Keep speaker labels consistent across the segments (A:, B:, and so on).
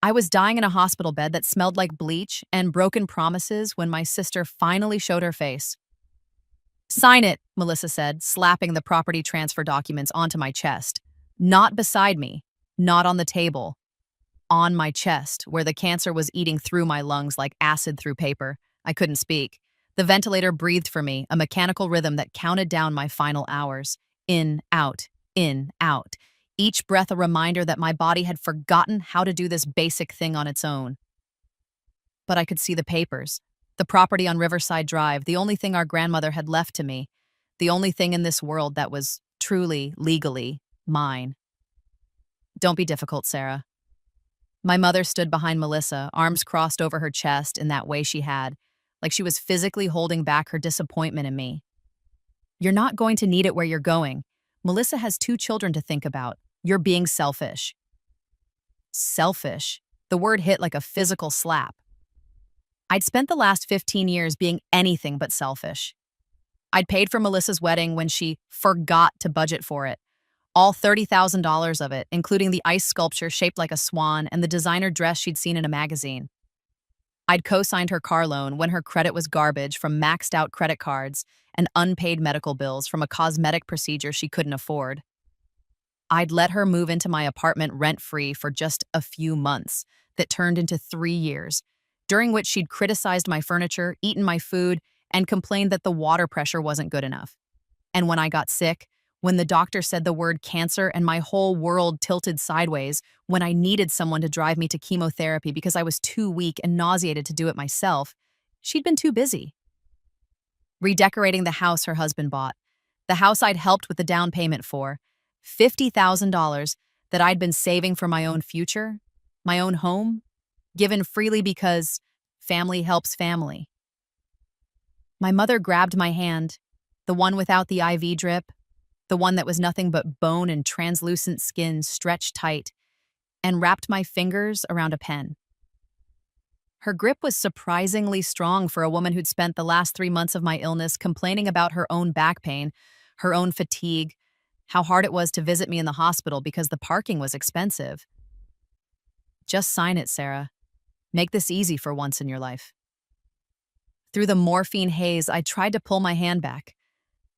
A: I was dying in a hospital bed that smelled like bleach and broken promises when my sister finally showed her face. "Sign it," Melissa said, slapping the property transfer documents onto my chest. Not beside me, not on the table, on my chest, where the cancer was eating through my lungs like acid through paper. I couldn't speak. The ventilator breathed for me, a mechanical rhythm that counted down my final hours. In, out, in, out. Each breath a reminder that my body had forgotten how to do this basic thing on its own. But I could see the papers. The property on Riverside Drive, the only thing our grandmother had left to me. The only thing in this world that was truly, legally, mine. Don't be difficult, Sarah. My mother stood behind Melissa, arms crossed over her chest in that way she had, like she was physically holding back her disappointment in me. You're not going to need it where you're going. Melissa has 2 children to think about. You're being selfish. Selfish. The word hit like a physical slap. I'd spent the last 15 years being anything but selfish. I'd paid for Melissa's wedding when she forgot to budget for it. All $30,000 of it, including the ice sculpture shaped like a swan and the designer dress she'd seen in a magazine. I'd co-signed her car loan when her credit was garbage from maxed-out credit cards and unpaid medical bills from a cosmetic procedure she couldn't afford. I'd let her move into my apartment rent-free for just a few months that turned into 3 years, during which she'd criticized my furniture, eaten my food, and complained that the water pressure wasn't good enough. And when I got sick, when the doctor said the word cancer and my whole world tilted sideways, when I needed someone to drive me to chemotherapy because I was too weak and nauseated to do it myself, she'd been too busy. Redecorating the house her husband bought, the house I'd helped with the down payment for, $50,000 that I'd been saving for my own future, my own home, given freely because family helps family. My mother grabbed my hand, the one without the IV drip, the one that was nothing but bone and translucent skin stretched tight, and wrapped my fingers around a pen. Her grip was surprisingly strong for a woman who'd spent the last 3 months of my illness complaining about her own back pain, her own fatigue, how hard it was to visit me in the hospital because the parking was expensive. Just sign it, Sarah. Make this easy for once in your life. Through the morphine haze, I tried to pull my hand back,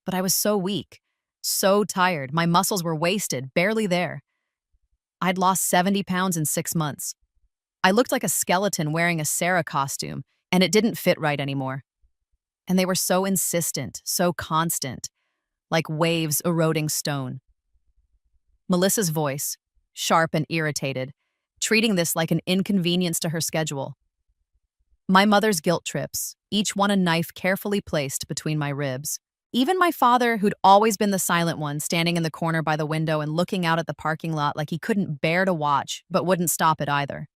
A: but I was so weak, so tired. My muscles were wasted, barely there. I'd lost 70 pounds in 6 months. I looked like a skeleton wearing a Sarah costume, and it didn't fit right anymore. And they were so insistent, so constant, like waves eroding stone. Melissa's voice, sharp and irritated, treating this like an inconvenience to her schedule. My mother's guilt trips, each one a knife carefully placed between my ribs. Even my father, who'd always been the silent one, standing in the corner by the window and looking out at the parking lot like he couldn't bear to watch, but wouldn't stop it either.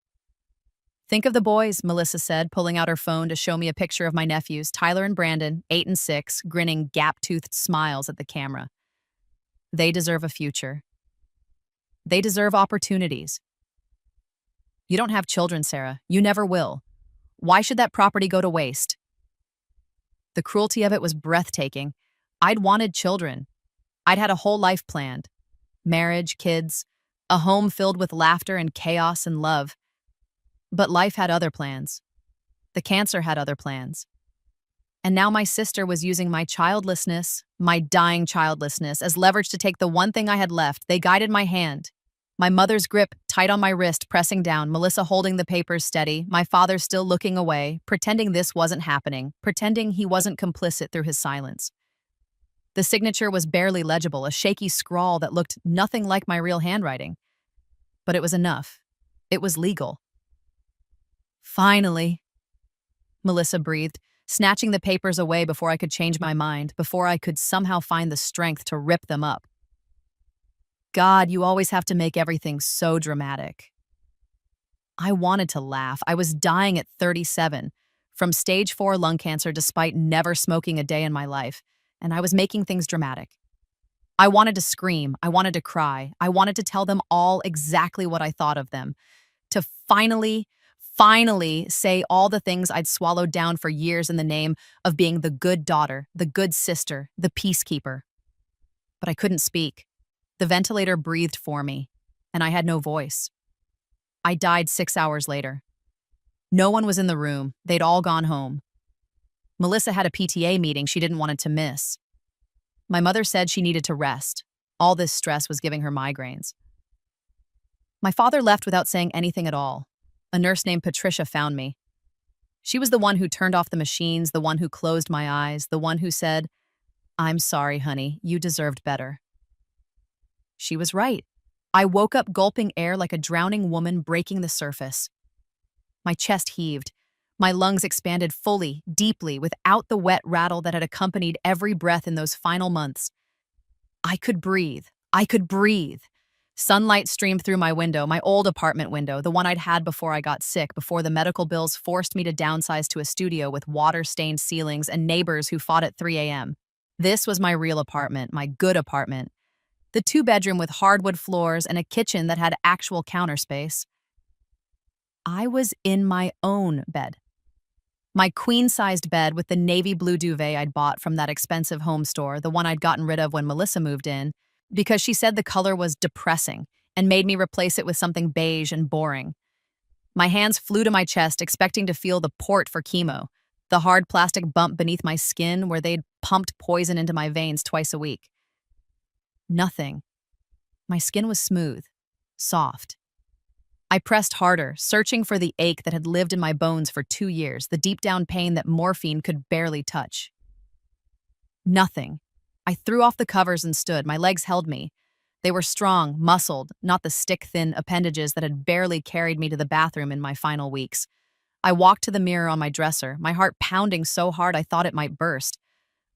A: Think of the boys, Melissa said, pulling out her phone to show me a picture of my nephews, Tyler and Brandon, 8 and 6, grinning gap-toothed smiles at the camera. They deserve a future. They deserve opportunities. You don't have children, Sarah. You never will. Why should that property go to waste? The cruelty of it was breathtaking. I'd wanted children. I'd had a whole life planned. Marriage, kids, a home filled with laughter and chaos and love. But life had other plans. The cancer had other plans. And now my sister was using my childlessness, my dying childlessness, as leverage to take the one thing I had left. They guided my hand. My mother's grip tight on my wrist, pressing down, Melissa holding the papers steady, my father still looking away, pretending this wasn't happening, pretending he wasn't complicit through his silence. The signature was barely legible, a shaky scrawl that looked nothing like my real handwriting. But it was enough. It was legal. Finally, Melissa breathed, snatching the papers away before I could change my mind, before I could somehow find the strength to rip them up. God, you always have to make everything so dramatic. I wanted to laugh. I was dying at 37, from stage 4 lung cancer despite never smoking a day in my life, and I was making things dramatic. I wanted to scream. I wanted to cry. I wanted to tell them all exactly what I thought of them, to finally say all the things I'd swallowed down for years in the name of being the good daughter, the good sister, the peacekeeper. But I couldn't speak. The ventilator breathed for me, and I had no voice. I died 6 hours later. No one was in the room. They'd all gone home. Melissa had a PTA meeting she didn't want it to miss. My mother said she needed to rest. All this stress was giving her migraines. My father left without saying anything at all. A nurse named Patricia found me. She was the one who turned off the machines, the one who closed my eyes, the one who said, "I'm sorry, honey, you deserved better." She was right. I woke up gulping air like a drowning woman breaking the surface. My chest heaved. My lungs expanded fully, deeply, without the wet rattle that had accompanied every breath in those final months. I could breathe. I could breathe. Sunlight streamed through my window, my old apartment window, the one I'd had before I got sick, before the medical bills forced me to downsize to a studio with water-stained ceilings and neighbors who fought at 3 a.m. This was my real apartment, my good apartment. The two-bedroom with hardwood floors and a kitchen that had actual counter space. I was in my own bed. My queen-sized bed with the navy blue duvet I'd bought from that expensive home store, the one I'd gotten rid of when Melissa moved in, because she said the color was depressing and made me replace it with something beige and boring. My hands flew to my chest, expecting to feel the port for chemo, the hard plastic bump beneath my skin where they'd pumped poison into my veins twice a week. Nothing. My skin was smooth, soft. I pressed harder, searching for the ache that had lived in my bones for 2 years, the deep-down pain that morphine could barely touch. Nothing. I threw off the covers and stood. My legs held me. They were strong, muscled, not the stick-thin appendages that had barely carried me to the bathroom in my final weeks. I walked to the mirror on my dresser, my heart pounding so hard I thought it might burst.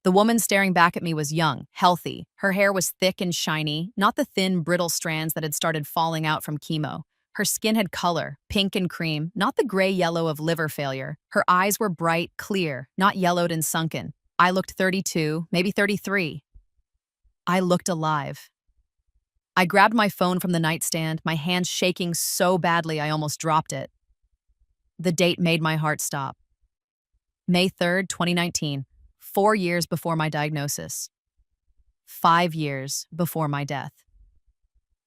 A: The woman staring back at me was young, healthy. Her hair was thick and shiny, not the thin, brittle strands that had started falling out from chemo. Her skin had color, pink and cream, not the gray-yellow of liver failure. Her eyes were bright, clear, not yellowed and sunken. I looked 32, maybe 33. I looked alive. I grabbed my phone from the nightstand, my hands shaking so badly I almost dropped it. The date made my heart stop. May 3rd, 2019, 4 years before my diagnosis. 5 years before my death.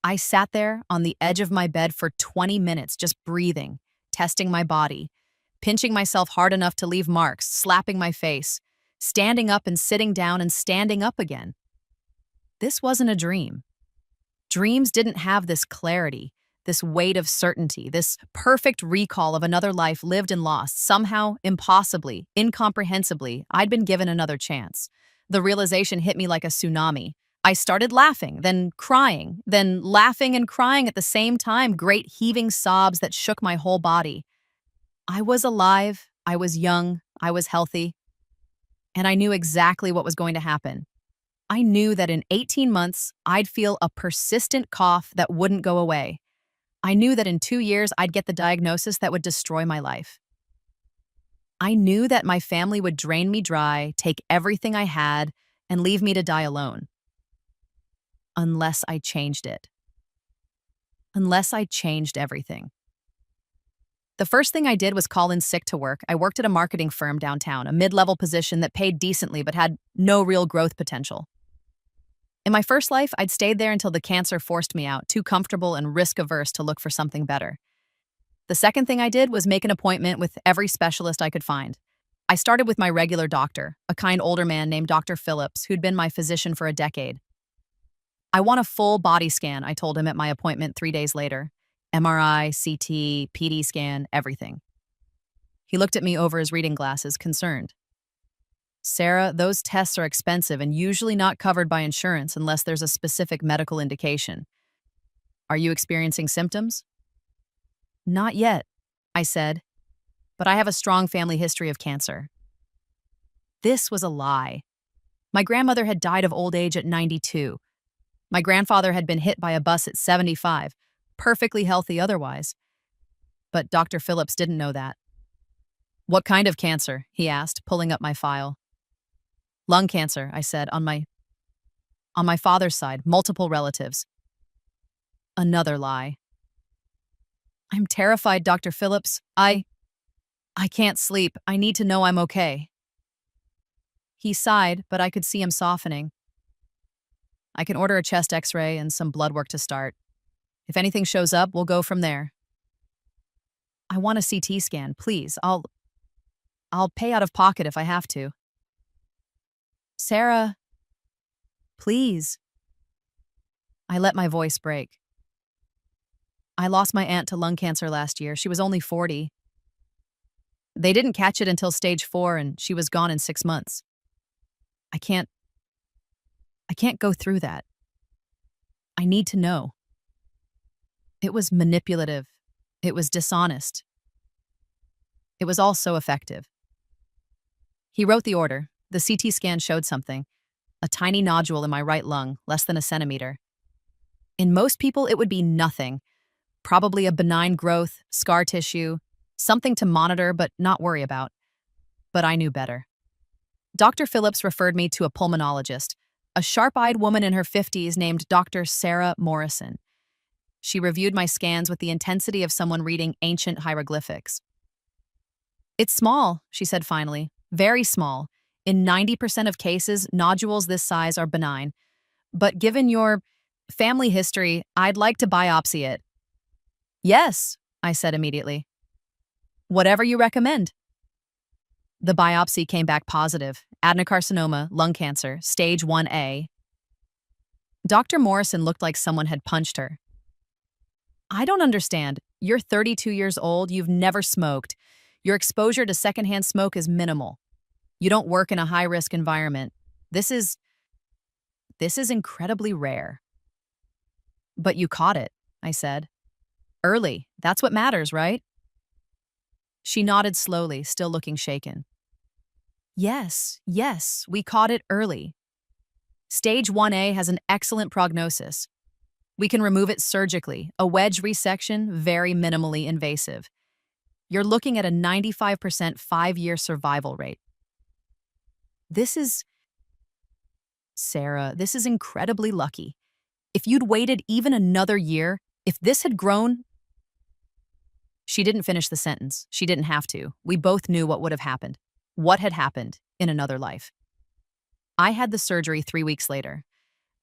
A: I sat there on the edge of my bed for 20 minutes, just breathing, testing my body, pinching myself hard enough to leave marks, slapping my face, standing up and sitting down and standing up again. This wasn't a dream. Dreams didn't have this clarity, this weight of certainty, this perfect recall of another life lived and lost. Somehow, impossibly, incomprehensibly, I'd been given another chance. The realization hit me like a tsunami. I started laughing, then crying, then laughing and crying at the same time, great heaving sobs that shook my whole body. I was alive, I was young, I was healthy, and I knew exactly what was going to happen. I knew that in 18 months, I'd feel a persistent cough that wouldn't go away. I knew that in 2 years, I'd get the diagnosis that would destroy my life. I knew that my family would drain me dry, take everything I had, and leave me to die alone. Unless I changed it. Unless I changed everything. The first thing I did was call in sick to work. I worked at a marketing firm downtown, a mid-level position that paid decently but had no real growth potential. In my first life, I'd stayed there until the cancer forced me out, too comfortable and risk-averse to look for something better. The second thing I did was make an appointment with every specialist I could find. I started with my regular doctor, a kind older man named Dr. Phillips, who'd been my physician for a decade. I want a full body scan, I told him at my appointment 3 days later. MRI, CT, PD scan, everything. He looked at me over his reading glasses, concerned. "Sarah, those tests are expensive and usually not covered by insurance unless there's a specific medical indication. Are you experiencing symptoms?" "Not yet," I said, "but I have a strong family history of cancer." This was a lie. My grandmother had died of old age at 92. My grandfather had been hit by a bus at 75, perfectly healthy otherwise. But Dr. Phillips didn't know that. "What kind of cancer?" he asked, pulling up my file. "Lung cancer," I said, on my father's side, multiple relatives. Another lie. "I'm terrified, Dr. Phillips. I can't sleep. I need to know I'm okay." He sighed, but I could see him softening. "I can order a chest x-ray and some blood work to start. If anything shows up, we'll go from there." I want a CT scan, please. I'll pay out of pocket if I have to. Sarah, please. I let my voice break. I lost my aunt to lung cancer last year. She was only 40. They didn't catch it until stage 4 and she was gone in 6 months. I can't go through that. I need to know. It was manipulative. It was dishonest. It was all so effective. He wrote the order. The CT scan showed something. A tiny nodule in my right lung, less than a centimeter. In most people, it would be nothing. Probably a benign growth, scar tissue, something to monitor but not worry about. But I knew better. Dr. Phillips referred me to a pulmonologist, a sharp-eyed woman in her 50s named Dr. Sarah Morrison. She reviewed my scans with the intensity of someone reading ancient hieroglyphics. It's small, she said finally, very small. In 90% of cases, nodules this size are benign. But given your family history, I'd like to biopsy it. Yes, I said immediately. Whatever you recommend. The biopsy came back positive. Adenocarcinoma, lung cancer, stage 1A. Dr. Morrison looked like someone had punched her. I don't understand. You're 32 years old, you've never smoked. Your exposure to secondhand smoke is minimal. You don't work in a high-risk environment. This is incredibly rare. But you caught it, I said. Early. That's what matters, right? She nodded slowly, still looking shaken. Yes, we caught it early. Stage 1A has an excellent prognosis. We can remove it surgically, a wedge resection, very minimally invasive. You're looking at a 95% 5-year survival rate. Sarah, this is incredibly lucky. If you'd waited even another year, if this had grown... She didn't finish the sentence. She didn't have to. We both knew what would have happened. What had happened in another life. I had the surgery 3 weeks later.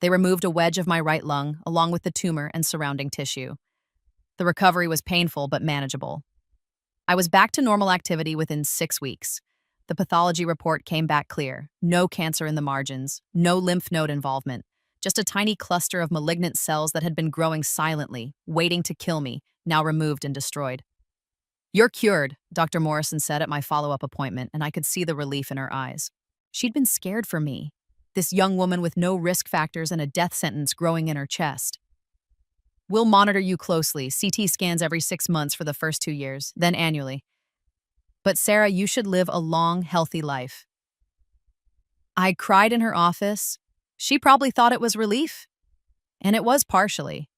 A: They removed a wedge of my right lung, along with the tumor and surrounding tissue. The recovery was painful but manageable. I was back to normal activity within 6 weeks. The pathology report came back clear. No cancer in the margins, no lymph node involvement, just a tiny cluster of malignant cells that had been growing silently, waiting to kill me, now removed and destroyed. You're cured, Dr. Morrison said at my follow-up appointment, and I could see the relief in her eyes. She'd been scared for me, this young woman with no risk factors and a death sentence growing in her chest. We'll monitor you closely, CT scans every 6 months for the first 2 years, then annually. But Sarah, you should live a long, healthy life. I cried in her office. She probably thought it was relief. And it was partially.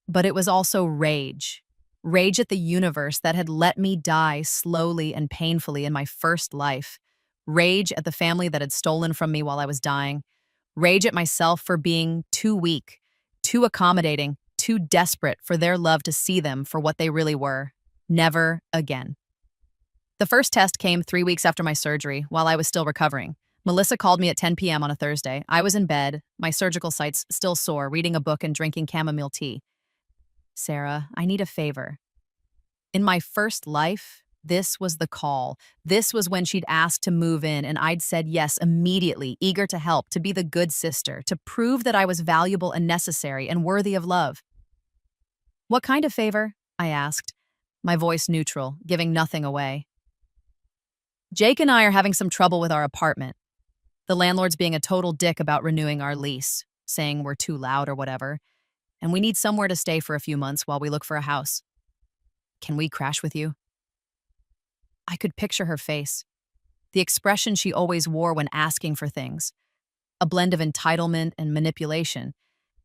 A: But it was also rage. Rage at the universe that had let me die slowly and painfully in my first life. Rage at the family that had stolen from me while I was dying. Rage at myself for being too weak, too accommodating, too desperate for their love to see them for what they really were. Never again. The first test came 3 weeks after my surgery, while I was still recovering. Melissa called me at 10 p.m. on a Thursday. I was in bed, my surgical sites still sore, reading a book and drinking chamomile tea. Sarah, I need a favor. In my first life, this was the call. This was when she'd asked to move in, and I'd said yes immediately, eager to help, to be the good sister, to prove that I was valuable and necessary and worthy of love. What kind of favor? I asked, my voice neutral, giving nothing away. Jake and I are having some trouble with our apartment. The landlord's being a total dick about renewing our lease, saying we're too loud or whatever, and we need somewhere to stay for a few months while we look for a house. Can we crash with you? I could picture her face, the expression she always wore when asking for things, a blend of entitlement and manipulation,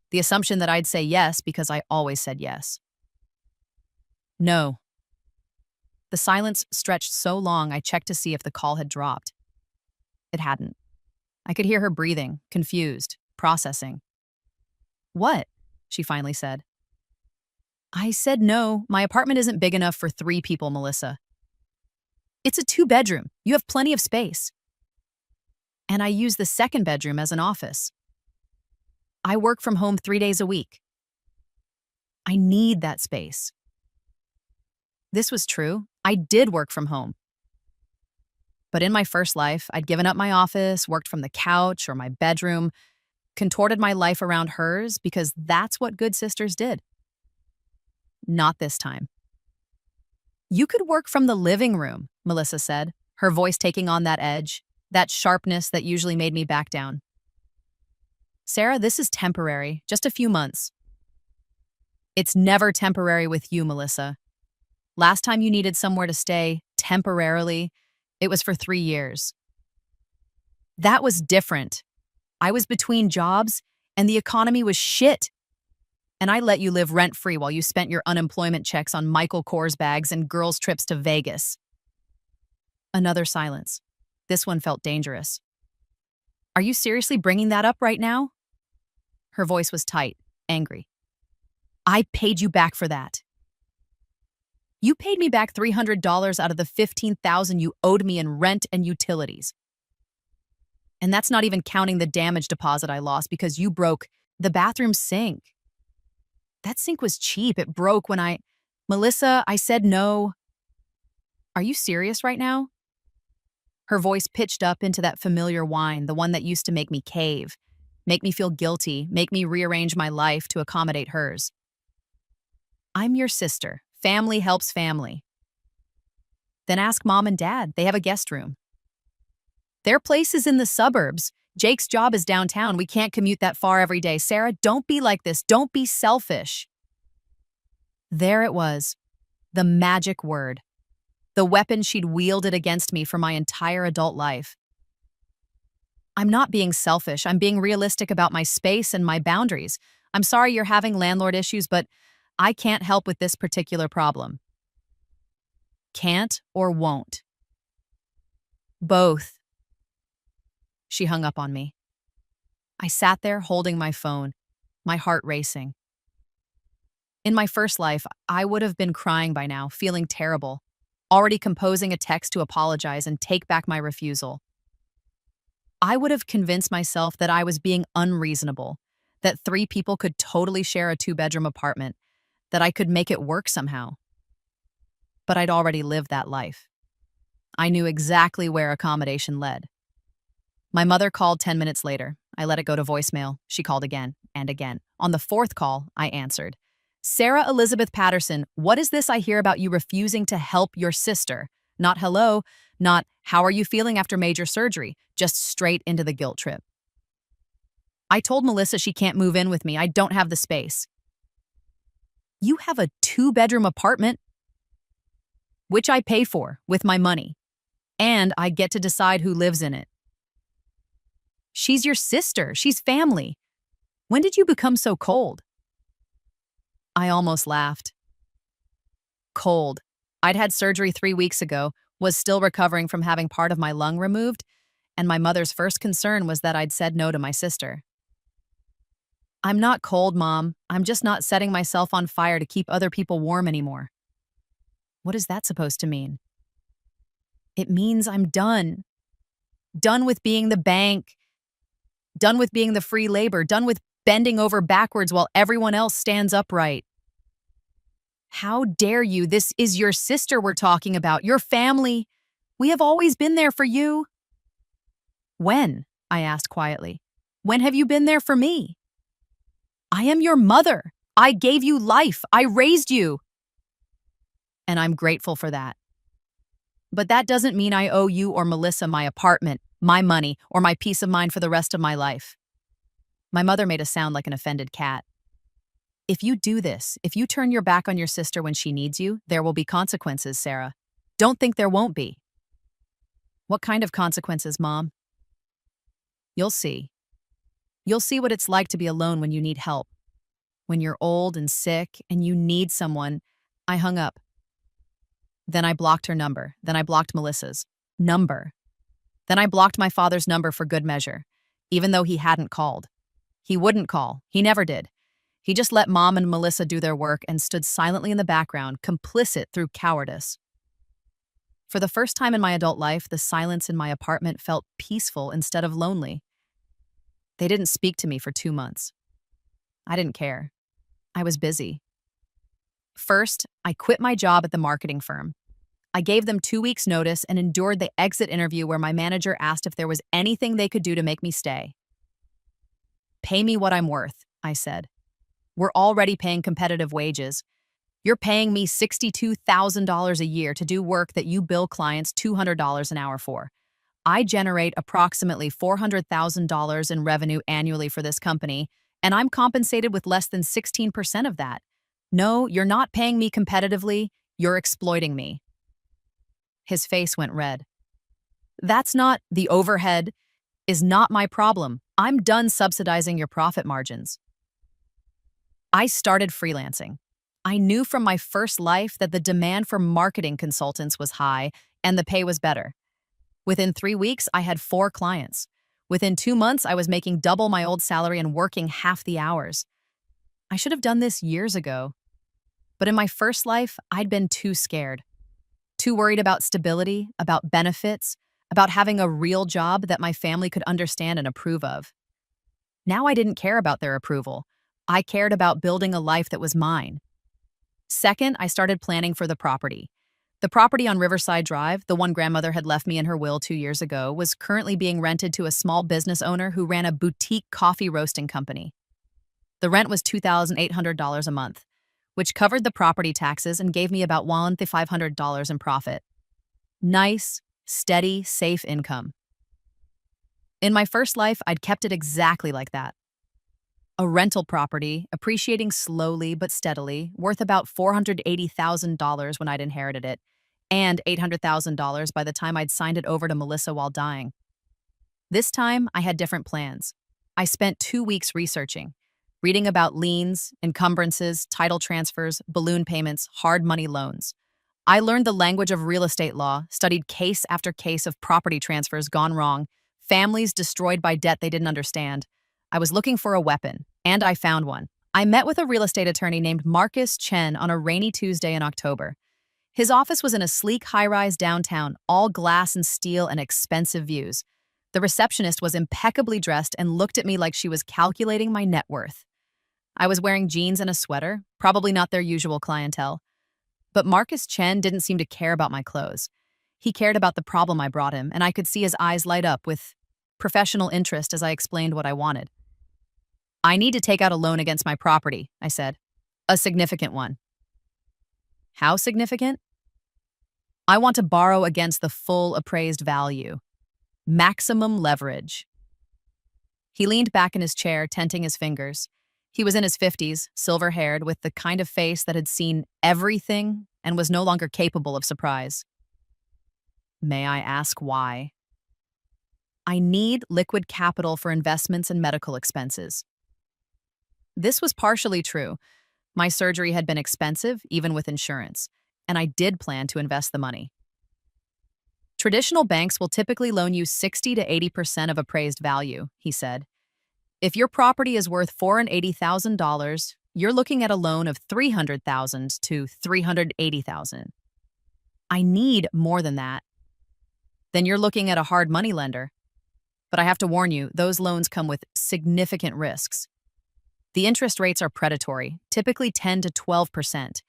A: the assumption that I'd say yes because I always said yes. No. The silence stretched so long I checked to see if the call had dropped. It hadn't. I could hear her breathing, confused, processing. What? She finally said. I said no. My apartment isn't big enough for 3 people, Melissa. It's a 2-bedroom. You have plenty of space. And I use the 2nd bedroom as an office. I work from home 3 days a week. I need that space. This was true. I did work from home. But in my first life, I'd given up my office, worked from the couch or my bedroom, contorted my life around hers because that's what good sisters did. Not this time. You could work from the living room, Melissa said, her voice taking on that edge, that sharpness that usually made me back down. Sarah, this is temporary, just a few months. It's never temporary with you, Melissa. Last time you needed somewhere to stay, temporarily, it was for 3 years. That was different. I was between jobs, and the economy was shit. And I let you live rent-free while you spent your unemployment checks on Michael Kors bags and girls' trips to Vegas. Another silence. This one felt dangerous. Are you seriously bringing that up right now? Her voice was tight, angry. I paid you back for that. You paid me back $300 out of the $15,000 you owed me in rent and utilities. And that's not even counting the damage deposit I lost because you broke the bathroom sink. That sink was cheap. It broke when Melissa, I said no. Are you serious right now? Her voice pitched up into that familiar whine, the one that used to make me cave, make me feel guilty, make me rearrange my life to accommodate hers. I'm your sister. Family helps family. Then ask mom and dad. They have a guest room. Their place is in the suburbs. Jake's job is downtown. We can't commute that far every day. Sarah, don't be like this. Don't be selfish. There it was. The magic word. The weapon she'd wielded against me for my entire adult life. I'm not being selfish. I'm being realistic about my space and my boundaries. I'm sorry you're having landlord issues, but I can't help with this particular problem. Can't or won't? Both. She hung up on me. I sat there holding my phone, my heart racing. In my first life, I would have been crying by now, feeling terrible, already composing a text to apologize and take back my refusal. I would have convinced myself that I was being unreasonable, that 3 people could totally share a 2-bedroom apartment, that I could make it work somehow. But I'd already lived that life. I knew exactly where accommodation led. My mother called 10 minutes later. I let it go to voicemail. She called again and again. On the 4th call, I answered. Sarah Elizabeth Patterson, what is this I hear about you refusing to help your sister? Not hello, not how are you feeling after major surgery, just straight into the guilt trip. I told Melissa she can't move in with me. I don't have the space. You have a 2-bedroom apartment, which I pay for with my money, and I get to decide who lives in it. She's your sister. She's family. When did you become so cold? I almost laughed. Cold. I'd had surgery 3 weeks ago, was still recovering from having part of my lung removed, and my mother's first concern was that I'd said no to my sister. I'm not cold, Mom. I'm just not setting myself on fire to keep other people warm anymore. What is that supposed to mean? It means I'm done. Done with being the bank. Done with being the free labor. Done with bending over backwards while everyone else stands upright. How dare you? This is your sister we're talking about, your family. We have always been there for you. When? I asked quietly. When have you been there for me? I am your mother. I gave you life. I raised you. And I'm grateful for that. But that doesn't mean I owe you or Melissa my apartment, my money, or my peace of mind for the rest of my life. My mother made a sound like an offended cat. If you do this, if you turn your back on your sister when she needs you, there will be consequences, Sarah. Don't think there won't be. What kind of consequences, Mom? You'll see. You'll see what it's like to be alone when you need help. When you're old and sick and you need someone. I hung up. Then I blocked her number. Then I blocked Melissa's number. Then I blocked my father's number for good measure, even though he hadn't called. He wouldn't call. He never did. He just let Mom and Melissa do their work and stood silently in the background, complicit through cowardice. For the first time in my adult life, the silence in my apartment felt peaceful instead of lonely. They didn't speak to me for 2 months. I didn't care. I was busy. First, I quit my job at the marketing firm. I gave them 2 weeks' notice and endured the exit interview where my manager asked if there was anything they could do to make me stay. Pay me what I'm worth, I said. We're already paying competitive wages. You're paying me $62,000 a year to do work that you bill clients $200 an hour for. I generate approximately $400,000 in revenue annually for this company, and I'm compensated with less than 16% of that. No, you're not paying me competitively, you're exploiting me. His face went red. That's not the overhead, is not my problem. I'm done subsidizing your profit margins. I started freelancing. I knew from my first life that the demand for marketing consultants was high and the pay was better. Within 3 weeks, I had 4 clients. Within 2 months, I was making double my old salary and working half the hours. I should have done this years ago. But in my first life, I'd been too scared. Too worried about stability, about benefits, about having a real job that my family could understand and approve of. Now I didn't care about their approval. I cared about building a life that was mine. Second, I started planning for the property. The property on Riverside Drive, the one grandmother had left me in her will 2 years ago, was currently being rented to a small business owner who ran a boutique coffee roasting company. The rent was $2,800 a month, which covered the property taxes and gave me about $1,500 in profit. Nice, steady, safe income. In my first life, I'd kept it exactly like that. A rental property, appreciating slowly but steadily, worth about $480,000 when I'd inherited it, and $800,000 by the time I'd signed it over to Melissa while dying. This time, I had different plans. I spent 2 weeks researching, reading about liens, encumbrances, title transfers, balloon payments, hard money loans. I learned the language of real estate law, studied case after case of property transfers gone wrong, families destroyed by debt they didn't understand. I was looking for a weapon, and I found one. I met with a real estate attorney named Marcus Chen on a rainy Tuesday in October. His office was in a sleek high-rise downtown, all glass and steel and expensive views. The receptionist was impeccably dressed and looked at me like she was calculating my net worth. I was wearing jeans and a sweater, probably not their usual clientele. But Marcus Chen didn't seem to care about my clothes. He cared about the problem I brought him, and I could see his eyes light up with professional interest as I explained what I wanted. I need to take out a loan against my property, I said. A significant one. How significant? I want to borrow against the full appraised value. Maximum leverage. He leaned back in his chair, tenting his fingers. He was in his 50s, silver-haired, with the kind of face that had seen everything and was no longer capable of surprise. May I ask why? I need liquid capital for investments and medical expenses. This was partially true. My surgery had been expensive, even with insurance, and I did plan to invest the money. Traditional banks will typically loan you 60 to 80% of appraised value, he said. If your property is worth $480,000, you're looking at a loan of $300,000 to $380,000. I need more than that. Then you're looking at a hard money lender. But I have to warn you, those loans come with significant risks. The interest rates are predatory, typically 10 to 12%.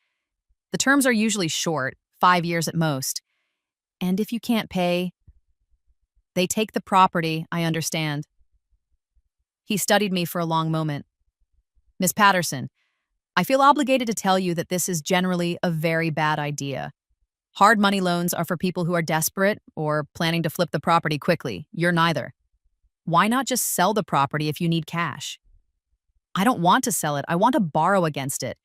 A: The terms are usually short, 5 years at most. And if you can't pay, they take the property, I understand. He studied me for a long moment. Miss Patterson, I feel obligated to tell you that this is generally a very bad idea. Hard money loans are for people who are desperate or planning to flip the property quickly. You're neither. Why not just sell the property if you need cash? I don't want to sell it. I want to borrow against it.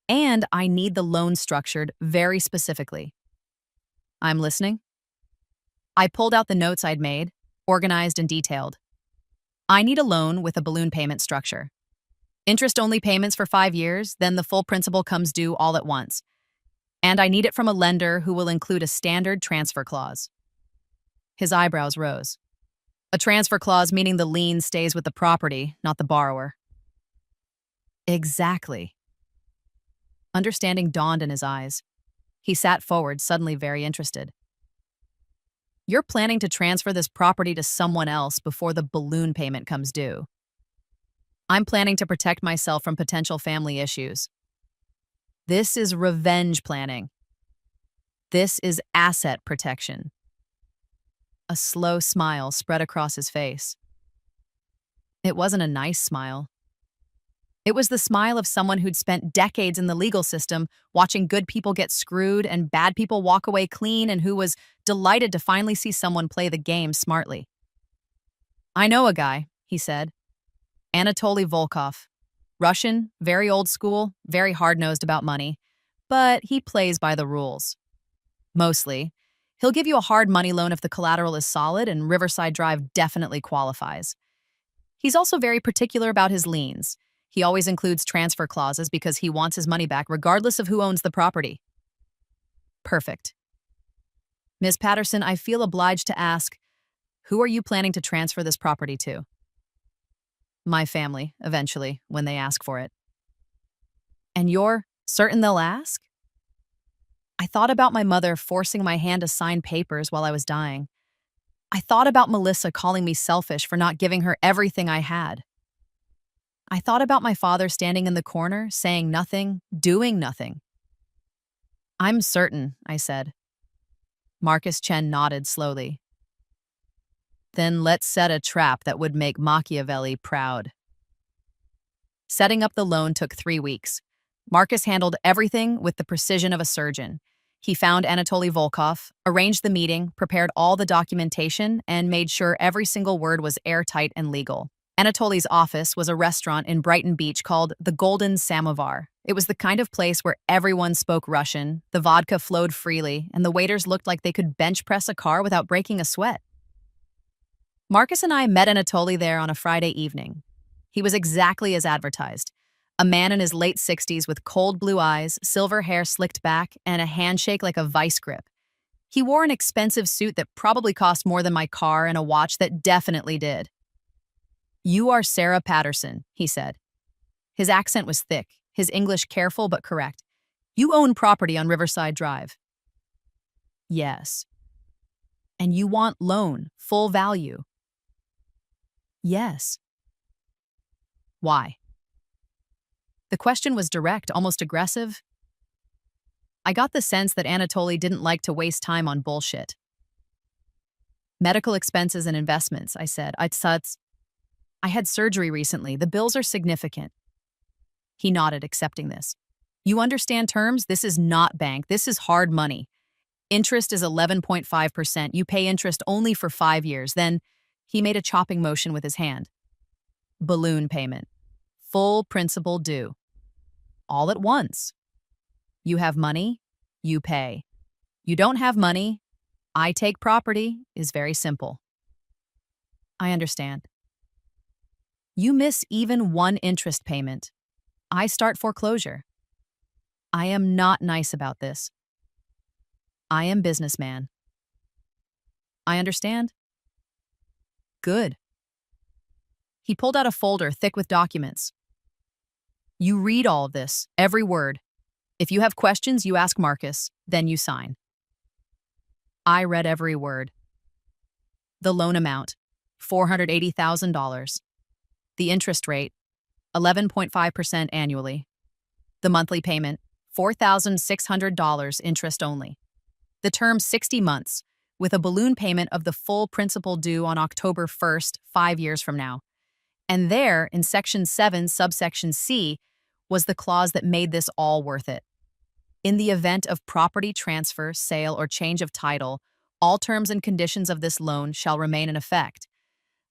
A: And I need the loan structured very specifically. I'm listening. I pulled out the notes I'd made, organized and detailed. I need a loan with a balloon payment structure. Interest-only payments for 5 years, then the full principal comes due all at once. And I need it from a lender who will include a standard transfer clause. His eyebrows rose. A transfer clause meaning the lien stays with the property, not the borrower. Exactly. Understanding dawned in his eyes. He sat forward, suddenly very interested. You're planning to transfer this property to someone else before the balloon payment comes due. I'm planning to protect myself from potential family issues. This is revenge planning. This is asset protection. A slow smile spread across his face. It wasn't a nice smile. It was the smile of someone who'd spent decades in the legal system watching good people get screwed and bad people walk away clean, and who was delighted to finally see someone play the game smartly. "I know a guy," he said. "Anatoly Volkov. Russian, very old school, very hard-nosed about money, but he plays by the rules. Mostly. He'll give you a hard money loan if the collateral is solid, and Riverside Drive definitely qualifies. He's also very particular about his liens. He always includes transfer clauses because he wants his money back regardless of who owns the property." "Perfect. Ms. Patterson, I feel obliged to ask, who are you planning to transfer this property to?" "My family, eventually, when they ask for it." "And you're certain they'll ask?" "I thought about my mother forcing my hand to sign papers while I was dying. I thought about Melissa calling me selfish for not giving her everything I had. I thought about my father standing in the corner, saying nothing, doing nothing." "I'm certain," I said. Marcus Chen nodded slowly. "Then let's set a trap that would make Machiavelli proud." Setting up the loan took 3 weeks. Marcus handled everything with the precision of a surgeon. He found Anatoly Volkov, arranged the meeting, prepared all the documentation, and made sure every single word was airtight and legal. Anatoly's office was a restaurant in Brighton Beach called the Golden Samovar. It was the kind of place where everyone spoke Russian, the vodka flowed freely, and the waiters looked like they could bench press a car without breaking a sweat. Marcus and I met Anatoly there on a Friday evening. He was exactly as advertised. A man in his late 60s with cold blue eyes, silver hair slicked back, and a handshake like a vice grip. He wore an expensive suit that probably cost more than my car and a watch that definitely did. "You are Sarah Patterson," he said. His accent was thick, his English careful but correct. "You own property on Riverside Drive." "Yes." "And you want loan, full value." "Yes." "Why?" The question was direct, almost aggressive. I got the sense that Anatoly didn't like to waste time on bullshit. "Medical expenses and investments," I said. "I had surgery recently. The bills are significant." He nodded, accepting this. "You understand terms? This is not bank. This is hard money. Interest is 11.5%. You pay interest only for 5 years. Then," he made a chopping motion with his hand, "balloon payment. Full principal due. All at once. You have money, you pay. You don't have money, I take property," is very simple. "I understand." "You miss even one interest payment, I start foreclosure." "I am not nice about this." "I am businessman." "I understand." "Good." He pulled out a folder thick with documents. "You read all of this, every word. If you have questions, you ask Marcus, then you sign." I read every word. The loan amount, $480,000. The interest rate, 11.5% annually. The monthly payment, $4,600 interest only. The term 60 months, with a balloon payment of the full principal due on October 1st, 5 years from now. And there, in Section 7, subsection C, was the clause that made this all worth it. In the event of property transfer, sale, or change of title, all terms and conditions of this loan shall remain in effect.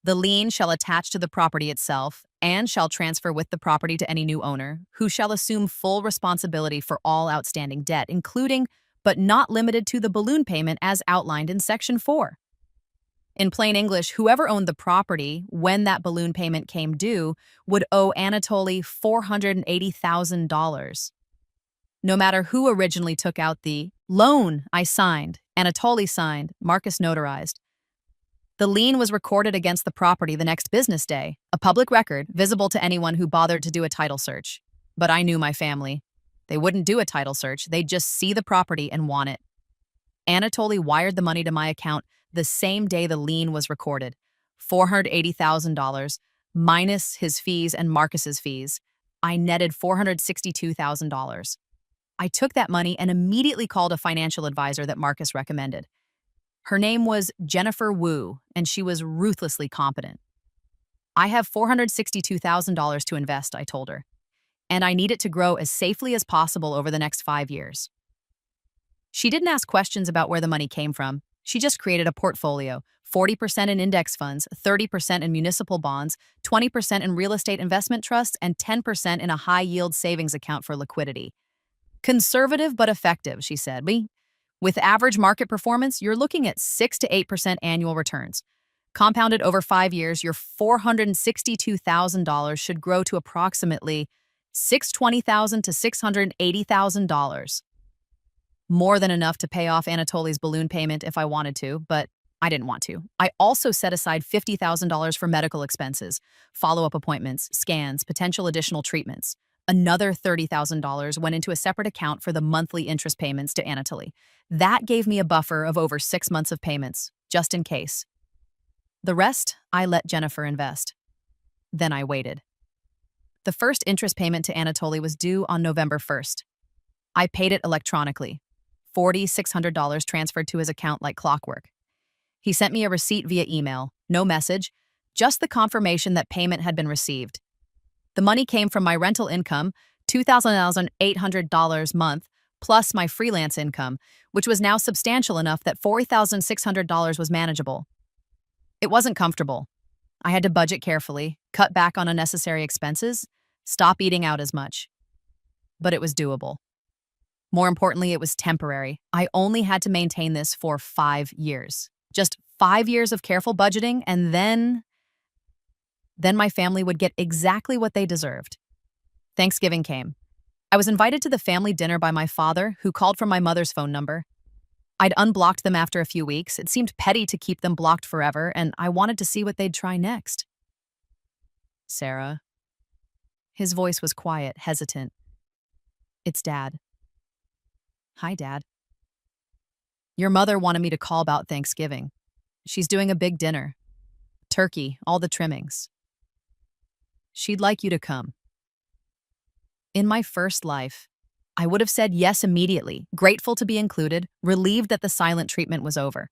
A: The lien shall attach to the property itself and shall transfer with the property to any new owner, who shall assume full responsibility for all outstanding debt, including but not limited to the balloon payment as outlined in Section 4. In plain English, whoever owned the property when that balloon payment came due would owe Anatoly $480,000. No matter who originally took out the loan. I signed, Anatoly signed, Marcus notarized. The lien was recorded against the property the next business day, a public record visible to anyone who bothered to do a title search. But I knew my family. They wouldn't do a title search, they'd just see the property and want it. Anatoly wired the money to my account the same day the lien was recorded, $480,000, minus his fees and Marcus's fees. I netted $462,000. I took that money and immediately called a financial advisor that Marcus recommended. Her name was Jennifer Wu, and she was ruthlessly competent. I have $462,000 to invest, I told her, and I need it to grow as safely as possible over the next 5 years. She didn't ask questions about where the money came from. She just created a portfolio, 40% in index funds, 30% in municipal bonds, 20% in real estate investment trusts, and 10% in a high-yield savings account for liquidity. Conservative but effective, she said. With average market performance, you're looking at 6 to 8% annual returns. Compounded over 5 years, your $462,000 should grow to approximately $620,000 to $680,000. More than enough to pay off Anatoly's balloon payment if I wanted to, but I didn't want to. I also set aside $50,000 for medical expenses, follow-up appointments, scans, potential additional treatments. Another $30,000 went into a separate account for the monthly interest payments to Anatoly. That gave me a buffer of over 6 months of payments, just in case. The rest, I let Jennifer invest. Then I waited. The first interest payment to Anatoly was due on November 1st. I paid it electronically. $4,600 transferred to his account like clockwork. He sent me a receipt via email, no message, just the confirmation that payment had been received. The money came from my rental income, $2,800 a month, plus my freelance income, which was now substantial enough that $4,600 was manageable. It wasn't comfortable. I had to budget carefully, cut back on unnecessary expenses, stop eating out as much. But it was doable. More importantly, it was temporary. I only had to maintain this for 5 years. Just 5 years of careful budgeting, and then my family would get exactly what they deserved. Thanksgiving came. I was invited to the family dinner by my father, who called from my mother's phone number. I'd unblocked them after a few weeks. It seemed petty to keep them blocked forever, and I wanted to see what they'd try next. Sarah. His voice was quiet, hesitant. It's Dad. Hi, Dad. Your mother wanted me to call about Thanksgiving. She's doing a big dinner. Turkey, all the trimmings. She'd like you to come. In my first life, I would have said yes immediately, grateful to be included, relieved that the silent treatment was over.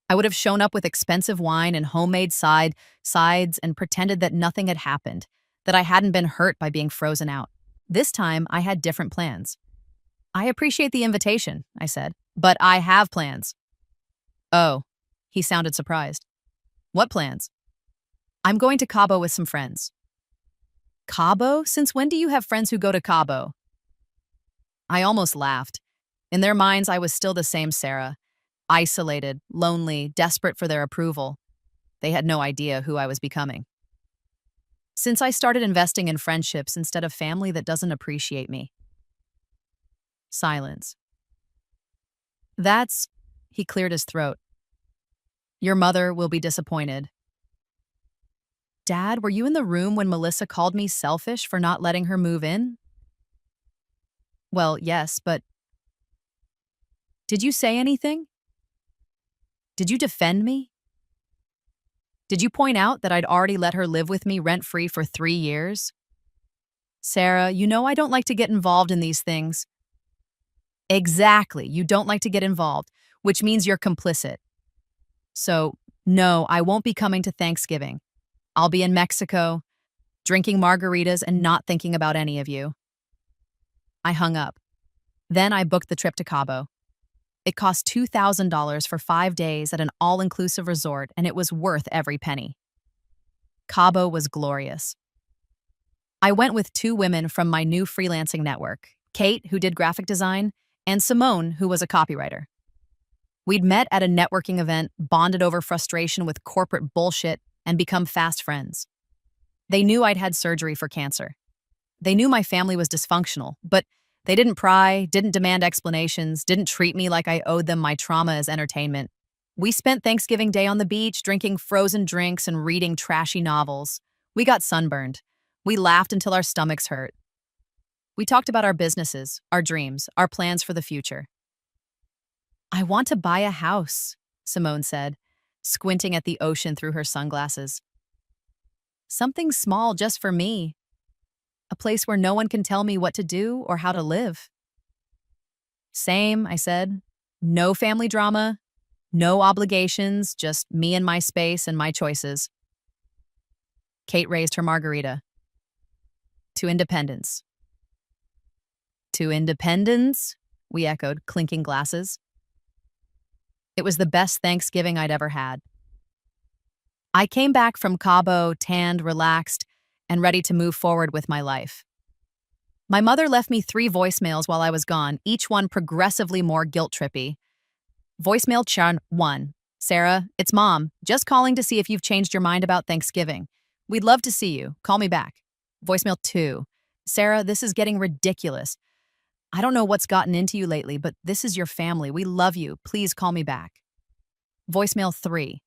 A: I would have shown up with expensive wine and homemade sides and pretended that nothing had happened, that I hadn't been hurt by being frozen out. This time, I had different plans. I appreciate the invitation, I said, but I have plans. Oh, he sounded surprised. What plans? I'm going to Cabo with some friends. Cabo? Since when do you have friends who go to Cabo? I almost laughed. In their minds, I was still the same Sarah. Isolated, lonely, desperate for their approval. They had no idea who I was becoming. Since I started investing in friendships instead of family that doesn't appreciate me. Silence. He cleared his throat. Your mother will be disappointed. Dad, were you in the room when Melissa called me selfish for not letting her move in? Well, yes, but did you say anything? Did you defend me? Did you point out that I'd already let her live with me rent-free for 3 years? Sarah, you know I don't like to get involved in these things. Exactly, you don't like to get involved, which means you're complicit. So, no, I won't be coming to Thanksgiving. I'll be in Mexico, drinking margaritas and not thinking about any of you. I hung up. Then I booked the trip to Cabo. It cost $2,000 for 5 days at an all-inclusive resort, and it was worth every penny. Cabo was glorious. I went with 2 women from my new freelancing network, Kate, who did graphic design, and Simone, who was a copywriter. We'd met at a networking event, bonded over frustration with corporate bullshit, and become fast friends. They knew I'd had surgery for cancer. They knew my family was dysfunctional, but they didn't pry, didn't demand explanations, didn't treat me like I owed them my trauma as entertainment. We spent Thanksgiving Day on the beach, drinking frozen drinks and reading trashy novels. We got sunburned. We laughed until our stomachs hurt. We talked about our businesses, our dreams, our plans for the future. I want to buy a house, Simone said, squinting at the ocean through her sunglasses. Something small just for me. A place where no one can tell me what to do or how to live. Same, I said. No family drama, no obligations, just me and my space and my choices. Kate raised her margarita. To independence. To independence? We echoed, clinking glasses. It was the best Thanksgiving I'd ever had. I came back from Cabo, tanned, relaxed, and ready to move forward with my life. My mother left me 3 voicemails while I was gone, each one progressively more guilt-trippy. Voicemail Chan 1. Sarah, it's Mom. Just calling to see if you've changed your mind about Thanksgiving. We'd love to see you. Call me back. Voicemail 2. Sarah, this is getting ridiculous. I don't know what's gotten into you lately, but this is your family. We love you. Please call me back. Voicemail 3.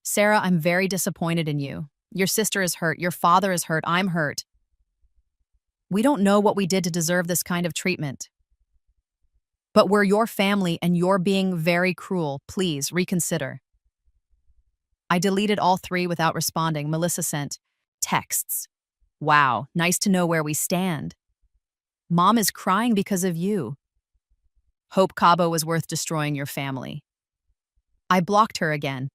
A: Sarah, I'm very disappointed in you. Your sister is hurt. Your father is hurt. I'm hurt. We don't know what we did to deserve this kind of treatment. But we're your family and you're being very cruel. Please reconsider. I deleted all 3 without responding. Melissa sent texts. Wow, nice to know where we stand. Mom is crying because of you. Hope Cabo was worth destroying your family. I blocked her again.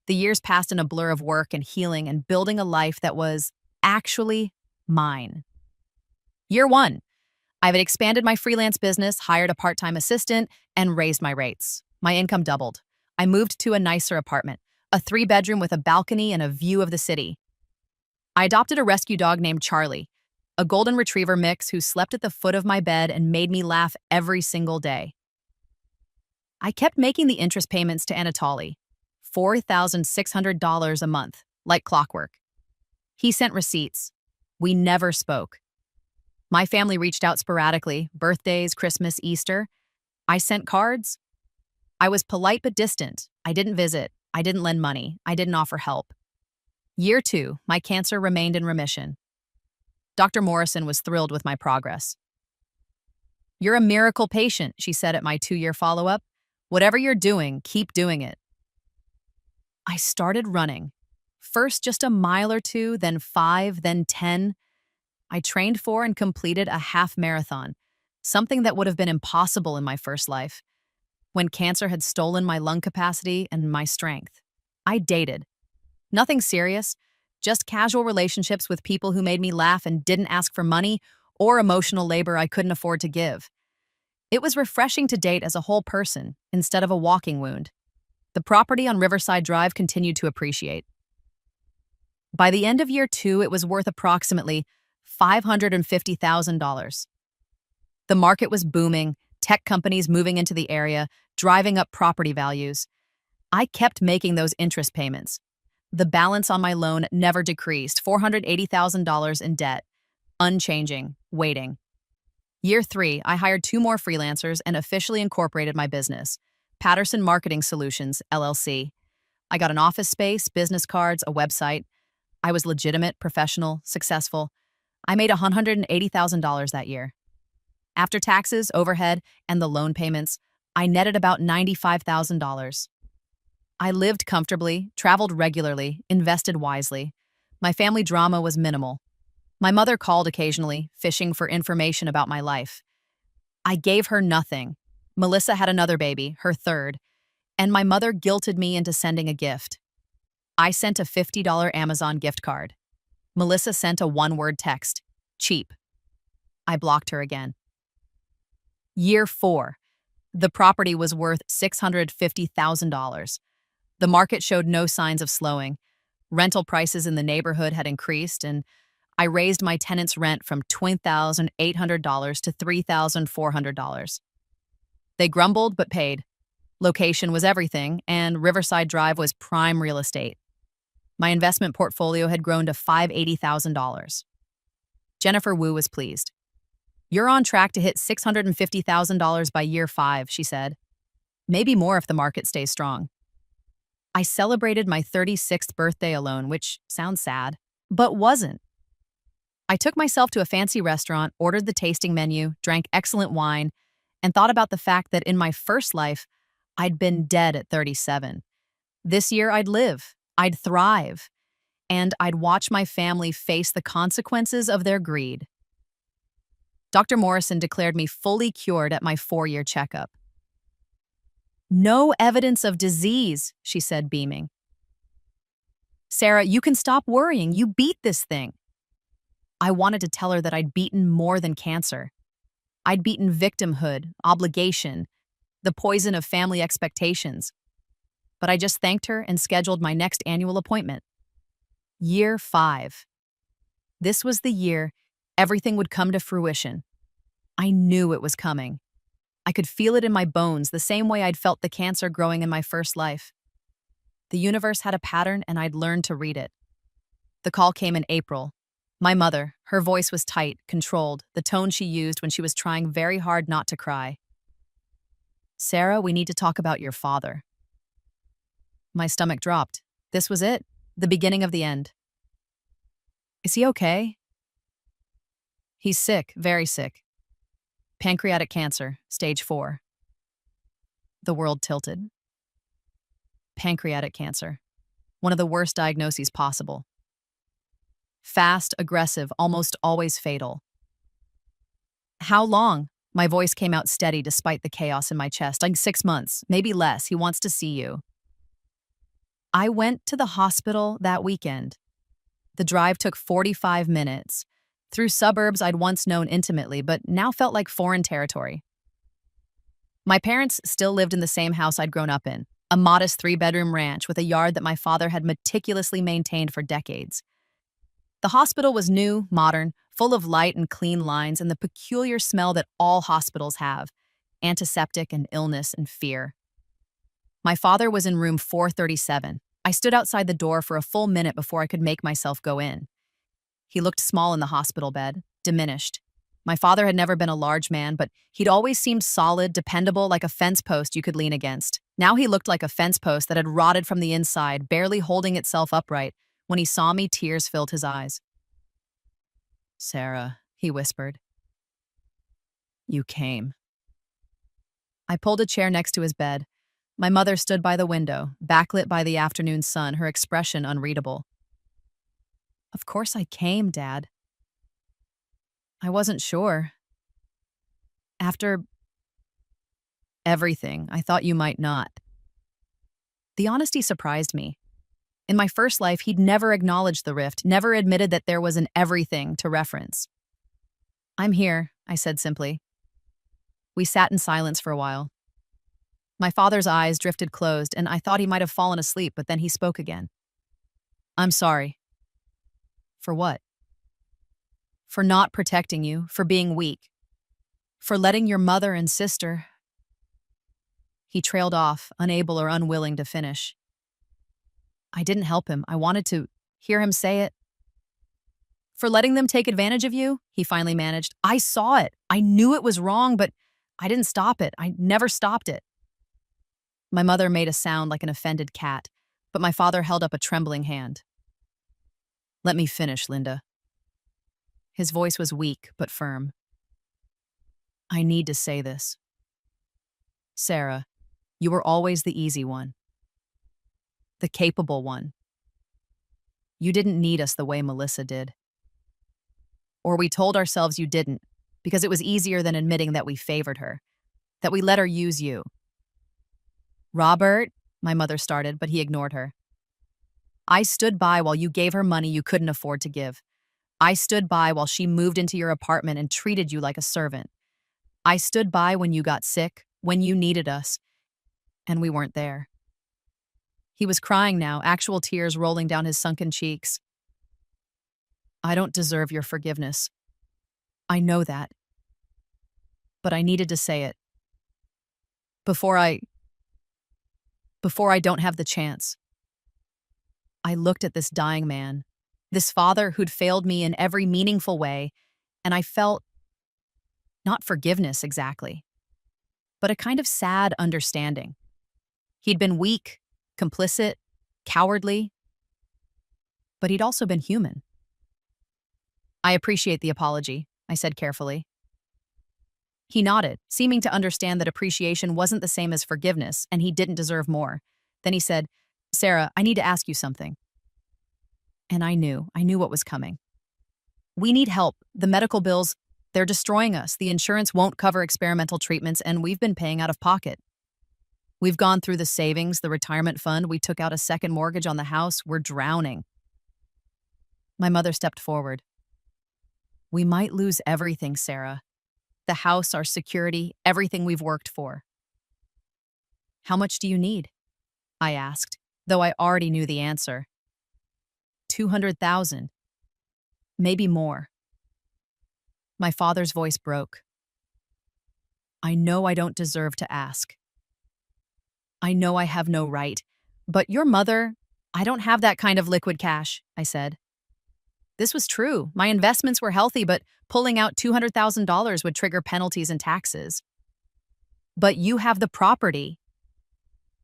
A: The years passed in a blur of work and healing and building a life that was actually mine. Year 1. I had expanded my freelance business, hired a part-time assistant, and raised my rates. My income doubled. I moved to a nicer apartment, a 3-bedroom with a balcony and a view of the city. I adopted a rescue dog named Charlie, a golden retriever mix who slept at the foot of my bed and made me laugh every single day. I kept making the interest payments to Anatoly, $4,600 a month, like clockwork. He sent receipts. We never spoke. My family reached out sporadically, birthdays, Christmas, Easter. I sent cards. I was polite but distant. I didn't visit. I didn't lend money. I didn't offer help. Year 2, my cancer remained in remission. Dr. Morrison was thrilled with my progress. You're a miracle patient, she said at my 2-year follow-up. Whatever you're doing, keep doing it. I started running. First just a mile or 2, then 5, then 10. I trained for and completed a half marathon, something that would have been impossible in my first life, when cancer had stolen my lung capacity and my strength. I dated. Nothing serious, just casual relationships with people who made me laugh and didn't ask for money or emotional labor I couldn't afford to give. It was refreshing to date as a whole person instead of a walking wound. The property on Riverside Drive continued to appreciate. By the end of year 2, it was worth approximately $550,000. The market was booming, tech companies moving into the area, driving up property values. I kept making those interest payments. The balance on my loan never decreased, $480,000 in debt, unchanging, waiting. Year 3, I hired 2 more freelancers and officially incorporated my business, Patterson Marketing Solutions, LLC. I got an office space, business cards, a website. I was legitimate, professional, successful. I made $180,000 that year. After taxes, overhead, and the loan payments, I netted about $95,000. I lived comfortably, traveled regularly, invested wisely. My family drama was minimal. My mother called occasionally, fishing for information about my life. I gave her nothing. Melissa had another baby, her 3rd, and my mother guilted me into sending a gift. I sent a $50 Amazon gift card. Melissa sent a 1-word text, cheap. I blocked her again. Year 4. The property was worth $650,000. The market showed no signs of slowing. Rental prices in the neighborhood had increased, and I raised my tenants' rent from $20,800 to $3,400. They grumbled but paid. Location was everything, and Riverside Drive was prime real estate. My investment portfolio had grown to $580,000. Jennifer Wu was pleased. You're on track to hit $650,000 by year 5, she said. Maybe more if the market stays strong. I celebrated my 36th birthday alone, which sounds sad, but wasn't. I took myself to a fancy restaurant, ordered the tasting menu, drank excellent wine, and thought about the fact that in my first life, I'd been dead at 37. This year I'd live, I'd thrive, and I'd watch my family face the consequences of their greed. Dr. Morrison declared me fully cured at my 4-year checkup. No evidence of disease, she said, beaming. Sarah, you can stop worrying. You beat this thing. I wanted to tell her that I'd beaten more than cancer. I'd beaten victimhood, obligation, the poison of family expectations. But I just thanked her and scheduled my next annual appointment. Year 5. This was the year everything would come to fruition. I knew it was coming. I could feel it in my bones the same way I'd felt the cancer growing in my first life. The universe had a pattern and I'd learned to read it. The call came in April. My mother, her voice was tight, controlled, the tone she used when she was trying very hard not to cry. Sarah, we need to talk about your father. My stomach dropped. This was it, the beginning of the end. Is he okay? He's sick, very sick. Pancreatic cancer, stage 4. The world tilted. Pancreatic cancer, one of the worst diagnoses possible. Fast, aggressive, almost always fatal. How long? My voice came out steady despite the chaos in my chest. Like 6 months, maybe less. He wants to see you. I went to the hospital that weekend. The drive took 45 minutes, through suburbs I'd once known intimately, but now felt like foreign territory. My parents still lived in the same house I'd grown up in, a modest 3-bedroom ranch with a yard that my father had meticulously maintained for decades. The hospital was new, modern, full of light and clean lines and the peculiar smell that all hospitals have, antiseptic and illness and fear. My father was in room 437. I stood outside the door for a full minute before I could make myself go in. He looked small in the hospital bed, diminished. My father had never been a large man, but he'd always seemed solid, dependable, like a fence post you could lean against. Now he looked like a fence post that had rotted from the inside, barely holding itself upright. When he saw me, tears filled his eyes. Sarah, he whispered. You came. I pulled a chair next to his bed. My mother stood by the window, backlit by the afternoon sun, her expression unreadable. Of course I came, Dad. I wasn't sure. After everything, I thought you might not. The honesty surprised me. In my first life, he'd never acknowledged the rift, never admitted that there was an everything to reference. I'm here, I said simply. We sat in silence for a while. My father's eyes drifted closed, and I thought he might have fallen asleep, but then he spoke again. I'm sorry. For what? For not protecting you, for being weak, for letting your mother and sister. He trailed off, unable or unwilling to finish. I didn't help him. I wanted to hear him say it. For letting them take advantage of you, he finally managed. I saw it. I knew it was wrong, but I didn't stop it. I never stopped it. My mother made a sound like an offended cat, but my father held up a trembling hand. Let me finish, Linda. His voice was weak but firm. I need to say this. Sarah, you were always the easy one. The capable one. You didn't need us the way Melissa did. Or we told ourselves you didn't, because it was easier than admitting that we favored her, that we let her use you. Robert, my mother started, but he ignored her. I stood by while you gave her money you couldn't afford to give. I stood by while she moved into your apartment and treated you like a servant. I stood by when you got sick, when you needed us, and we weren't there. He was crying now, actual tears rolling down his sunken cheeks. I don't deserve your forgiveness. I know that. But I needed to say it. Before I don't have the chance. I looked at this dying man, this father who'd failed me in every meaningful way, and I felt not forgiveness exactly, but a kind of sad understanding. He'd been weak, complicit, cowardly, but he'd also been human. I appreciate the apology, I said carefully. He nodded, seeming to understand that appreciation wasn't the same as forgiveness, and he didn't deserve more. Then he said, Sarah, I need to ask you something. And I knew what was coming. We need help. The medical bills, They're destroying us. The insurance won't cover experimental treatments, and we've been paying out of pocket. We've gone through the savings, the retirement fund. We took out a second mortgage on the house. We're drowning. My mother stepped forward. We might lose everything, Sarah. The house, our security, everything we've worked for. How much do you need? I asked, though I already knew the answer. 200,000. Maybe more. My father's voice broke. I know I don't deserve to ask. I know I have no right. But your mother, I don't have that kind of liquid cash, I said. This was true. My investments were healthy, but pulling out $200,000 would trigger penalties and taxes. But you have the property.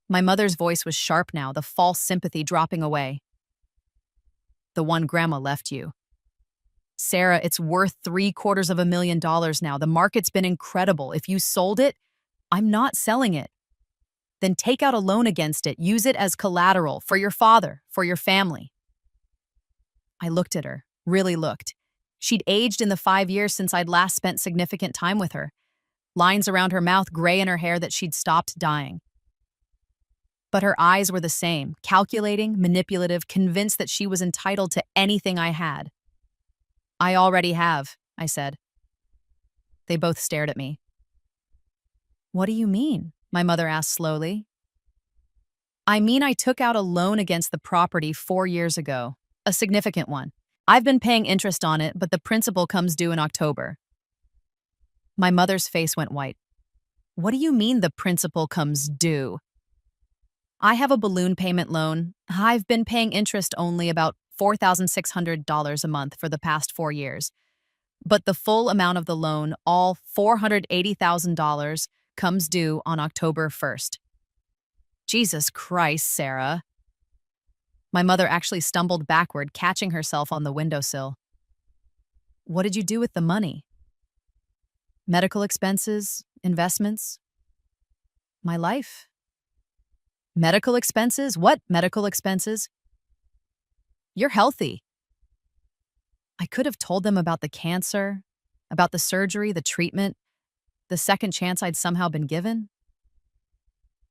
A: My mother's voice was sharp now, the false sympathy dropping away. The one Grandma left you. Sarah, it's worth $750,000 now. The market's been incredible. If you sold it, I'm not selling it. Then take out a loan against it. Use it as collateral for your father, for your family. I looked at her, really looked. She'd aged in the 5 years since I'd last spent significant time with her. Lines around her mouth, gray in her hair that she'd stopped dying. But her eyes were the same, calculating, manipulative, convinced that she was entitled to anything I had. I already have, I said. They both stared at me. What do you mean? My mother asked slowly. I mean, I took out a loan against the property 4 years ago, a significant one. I've been paying interest on it, but the principal comes due in October. My mother's face went white. What do you mean the principal comes due? I have a balloon payment loan. I've been paying interest only about $4,600 a month for the past 4 years. But the full amount of the loan, all $480,000, comes due on October 1st. Jesus Christ, Sarah. My mother actually stumbled backward, catching herself on the windowsill. What did you do with the money? Medical expenses, investments? My life? Medical expenses? What medical expenses? You're healthy. I could have told them about the cancer, about the surgery, the treatment, the second chance I'd somehow been given.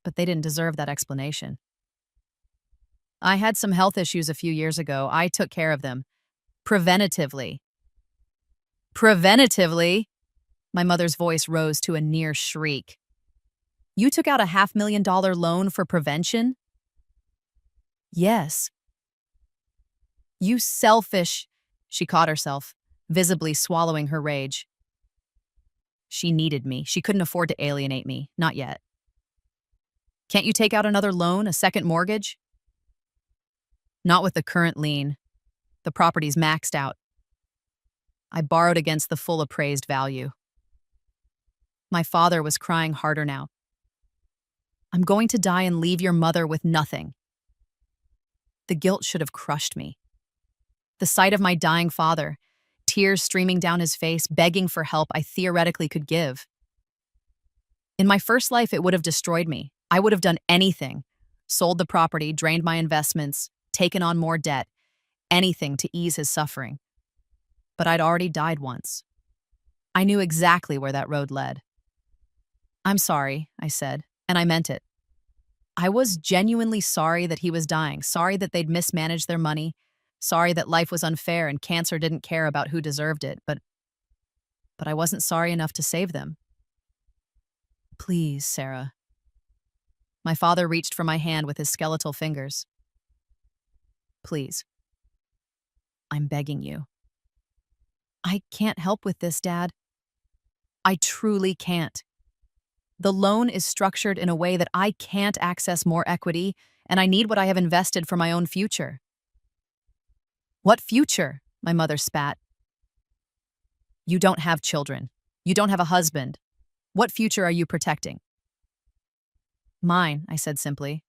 A: But they didn't deserve that explanation. I had some health issues a few years ago. I took care of them. Preventatively. Preventatively? My mother's voice rose to a near shriek. You took out a $500,000 loan for prevention? Yes. You selfish, she caught herself, visibly swallowing her rage. She needed me. She couldn't afford to alienate me. Not yet. Can't you take out another loan, a second mortgage? Not with the current lien. The property's maxed out. I borrowed against the full appraised value. My father was crying harder now. I'm going to die and leave your mother with nothing. The guilt should have crushed me. The sight of my dying father, tears streaming down his face, begging for help I theoretically could give. In my first life, it would have destroyed me. I would have done anything. Sold the property, drained my investments, taken on more debt, anything to ease his suffering. But I'd already died once. I knew exactly where that road led. I'm sorry, I said, and I meant it. I was genuinely sorry that he was dying, sorry that they'd mismanaged their money, sorry that life was unfair and cancer didn't care about who deserved it, but I wasn't sorry enough to save them. Please, Sarah. My father reached for my hand with his skeletal fingers. Please. I'm begging you. I can't help with this, Dad. I truly can't. The loan is structured in a way that I can't access more equity, and I need what I have invested for my own future. What future? My mother spat. You don't have children. You don't have a husband. What future are you protecting? Mine, I said simply.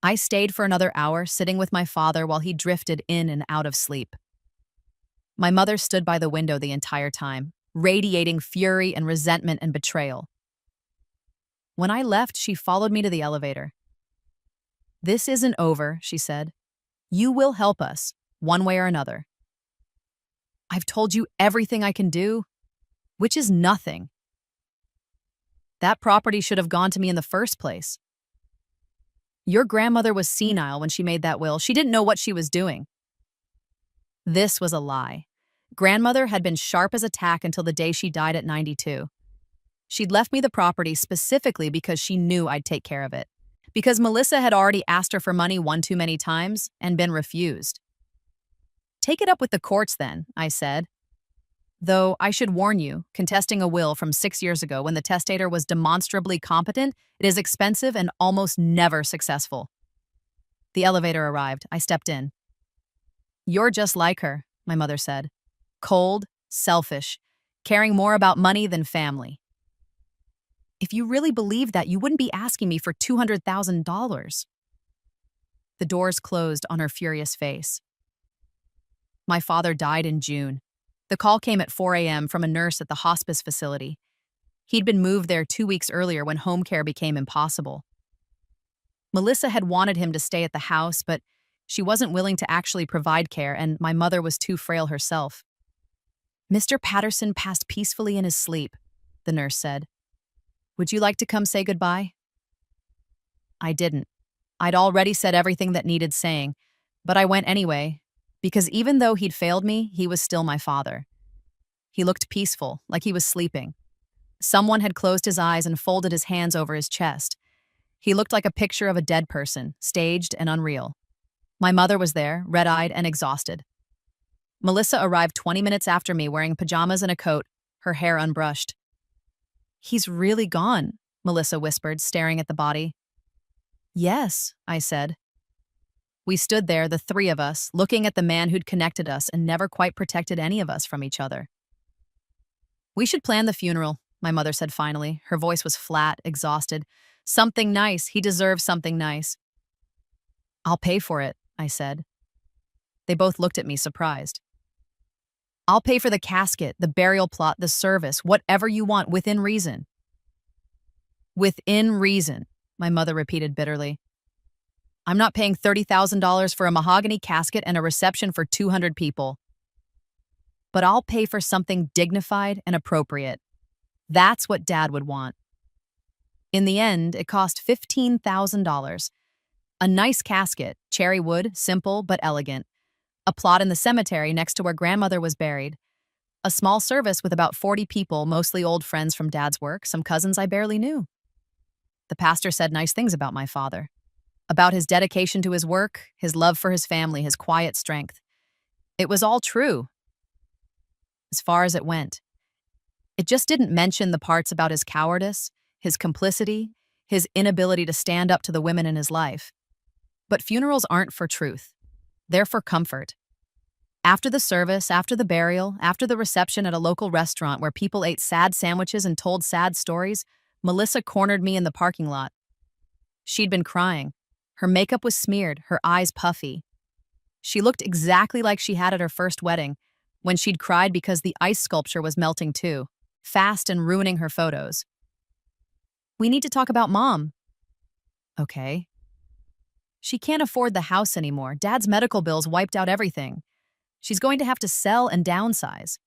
A: I stayed for another hour, sitting with my father while he drifted in and out of sleep. My mother stood by the window the entire time, radiating fury and resentment and betrayal. When I left, she followed me to the elevator. This isn't over, she said. You will help us, one way or another. I've told you everything I can do, which is nothing. That property should have gone to me in the first place. Your grandmother was senile when she made that will. She didn't know what she was doing. This was a lie. Grandmother had been sharp as a tack until the day she died at 92. She'd left me the property specifically because she knew I'd take care of it. Because Melissa had already asked her for money one too many times and been refused. Take it up with the courts then, I said. Though I should warn you, contesting a will from 6 years ago when the testator was demonstrably competent, it is expensive and almost never successful. The elevator arrived. I stepped in. You're just like her, my mother said. Cold, selfish, caring more about money than family. If you really believed that, you wouldn't be asking me for $200,000. The doors closed on her furious face. My father died in June. The call came at 4 a.m. from a nurse at the hospice facility. He'd been moved there 2 weeks earlier when home care became impossible. Melissa had wanted him to stay at the house, but she wasn't willing to actually provide care, and my mother was too frail herself. Mr. Patterson passed peacefully in his sleep, the nurse said. Would you like to come say goodbye? I didn't. I'd already said everything that needed saying, but I went anyway, because even though he'd failed me, he was still my father. He looked peaceful, like he was sleeping. Someone had closed his eyes and folded his hands over his chest. He looked like a picture of a dead person, staged and unreal. My mother was there, red-eyed and exhausted. Melissa arrived 20 minutes after me wearing pajamas and a coat, her hair unbrushed. He's really gone, Melissa whispered, staring at the body. Yes, I said. We stood there, the three of us, looking at the man who'd connected us and never quite protected any of us from each other. We should plan the funeral, my mother said finally. Her voice was flat, exhausted. Something nice. He deserves something nice. I'll pay for it, I said. They both looked at me, surprised. I'll pay for the casket, the burial plot, the service, whatever you want, within reason. Within reason, my mother repeated bitterly. I'm not paying $30,000 for a mahogany casket and a reception for 200 people. But I'll pay for something dignified and appropriate. That's what Dad would want. In the end, it cost $15,000. A nice casket, cherry wood, simple but elegant. A plot in the cemetery next to where Grandmother was buried. A small service with about 40 people, mostly old friends from Dad's work, some cousins I barely knew. The pastor said nice things about my father. About his dedication to his work, his love for his family, his quiet strength. It was all true. As far as it went. It just didn't mention the parts about his cowardice, his complicity, his inability to stand up to the women in his life. But funerals aren't for truth. They're for comfort. After the service, after the burial, after the reception at a local restaurant where people ate sad sandwiches and told sad stories, Melissa cornered me in the parking lot. She'd been crying. Her makeup was smeared, her eyes puffy. She looked exactly like she had at her first wedding, when she'd cried because the ice sculpture was melting too, fast and ruining her photos. We need to talk about Mom. Okay. She can't afford the house anymore. Dad's medical bills wiped out everything. She's going to have to sell and downsize.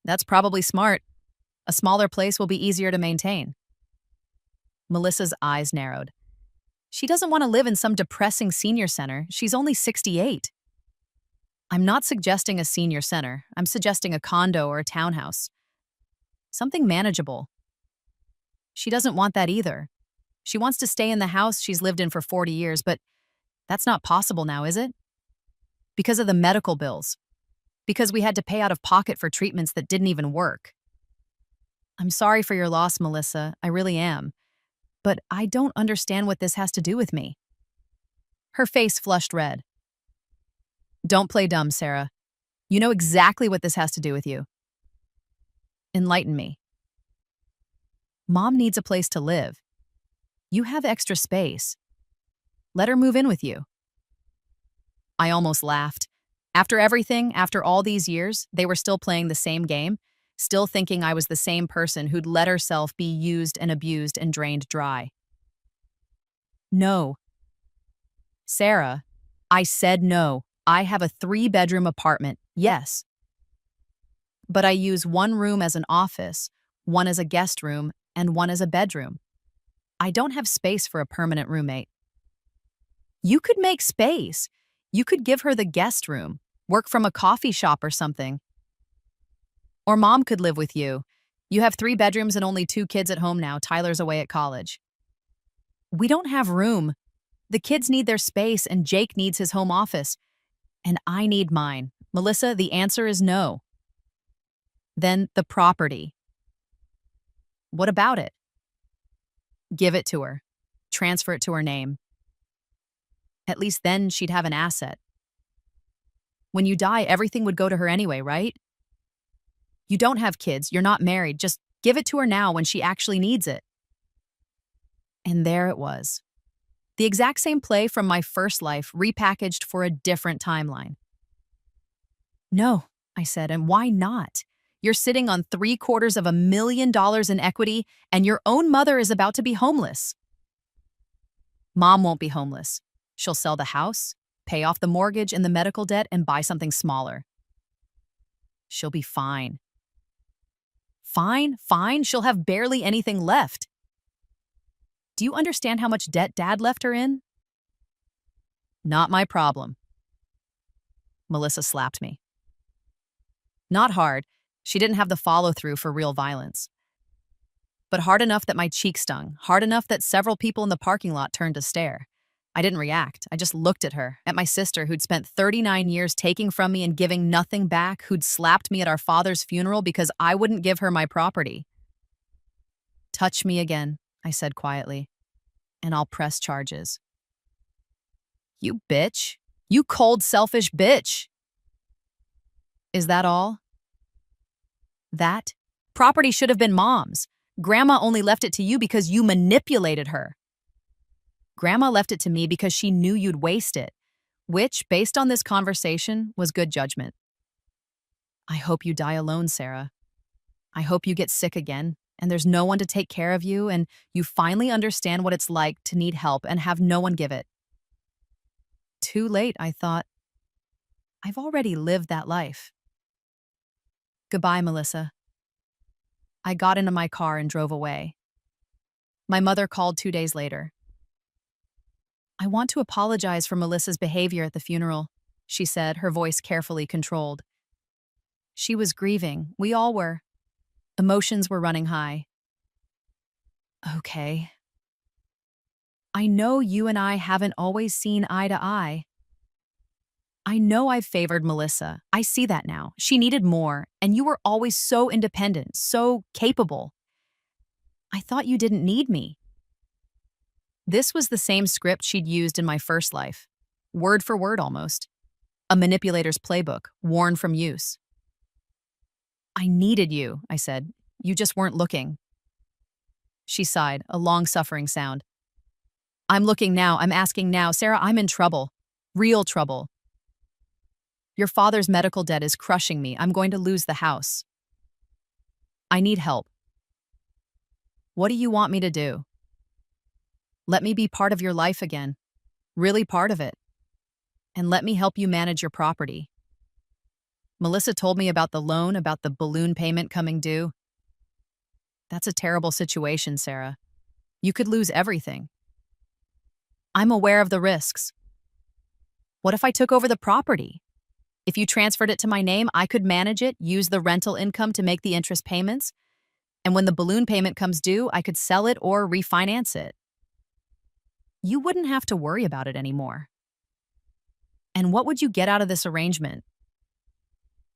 A: That's probably smart. A smaller place will be easier to maintain. Melissa's eyes narrowed. She doesn't want to live in some depressing senior center. She's only 68. I'm not suggesting a senior center. I'm suggesting a condo or a townhouse. Something manageable. She doesn't want that either. She wants to stay in the house she's lived in for 40 years, but that's not possible now, is it? Because of the medical bills. Because we had to pay out of pocket for treatments that didn't even work. I'm sorry for your loss, Melissa. I really am. But I don't understand what this has to do with me. Her face flushed red. Don't play dumb, Sarah. You know exactly what this has to do with you. Enlighten me. Mom needs a place to live. You have extra space. Let her move in with you. I almost laughed. After everything, after all these years, they were still playing the same game, still thinking I was the same person who'd let herself be used and abused and drained dry. No. Sarah, I said no. I have a 3-bedroom apartment. Yes. but I use one room as an office, one as a guest room, and one as a bedroom. I don't have space for a permanent roommate. You could make space. You could give her the guest room, work from a coffee shop or something. Or mom could live with you. You have 3 bedrooms and only 2 kids at home now. Tyler's away at college. We don't have room. The kids need their space and Jake needs his home office. And I need mine. Melissa, the answer is no. Then the property. What about it? Give it to her. Transfer it to her name. At least then she'd have an asset. When you die, everything would go to her anyway, right? You don't have kids, you're not married, just give it to her now when she actually needs it. And there it was. The exact same play from my first life, repackaged for a different timeline. No, I said, and why not? You're sitting on $750,000 in equity, and your own mother is about to be homeless. Mom won't be homeless. She'll sell the house, pay off the mortgage and the medical debt, and buy something smaller. She'll be fine. Fine, she'll have barely anything left. Do you understand how much debt Dad left her in? Not my problem. Melissa slapped me. Not hard. She didn't have the follow-through for real violence. But hard enough that my cheek stung, hard enough that several people in the parking lot turned to stare. I didn't react. I just looked at her, at my sister who'd spent 39 years taking from me and giving nothing back, who'd slapped me at our father's funeral because I wouldn't give her my property. Touch me again, I said quietly, and I'll press charges. You bitch. You cold, selfish bitch. Is that all? That? Property should have been Mom's. Grandma only left it to you because you manipulated her. Grandma left it to me because she knew you'd waste it, which, based on this conversation, was good judgment. I hope you die alone, Sarah. I hope you get sick again, and there's no one to take care of you, and you finally understand what it's like to need help and have no one give it. Too late, I thought. I've already lived that life. Goodbye, Melissa. I got into my car and drove away. My mother called 2 days later. I want to apologize for Melissa's behavior at the funeral, she said, her voice carefully controlled. She was grieving. We all were. Emotions were running high. Okay. I know you and I haven't always seen eye to eye. I know I've favored Melissa. I see that now. She needed more, and you were always so independent, so capable. I thought you didn't need me. This was the same script she'd used in my first life, word for word almost. A manipulator's playbook, worn from use. I needed you, I said. You just weren't looking. She sighed, a long-suffering sound. I'm looking now. I'm asking now. Sarah, I'm in trouble. Real trouble. Your father's medical debt is crushing me. I'm going to lose the house. I need help. What do you want me to do? Let me be part of your life again. Really part of it. And let me help you manage your property. Melissa told me about the loan, about the balloon payment coming due. That's a terrible situation, Sarah. You could lose everything. I'm aware of the risks. What if I took over the property? If you transferred it to my name, I could manage it, use the rental income to make the interest payments, and when the balloon payment comes due, I could sell it or refinance it. You wouldn't have to worry about it anymore. And what would you get out of this arrangement?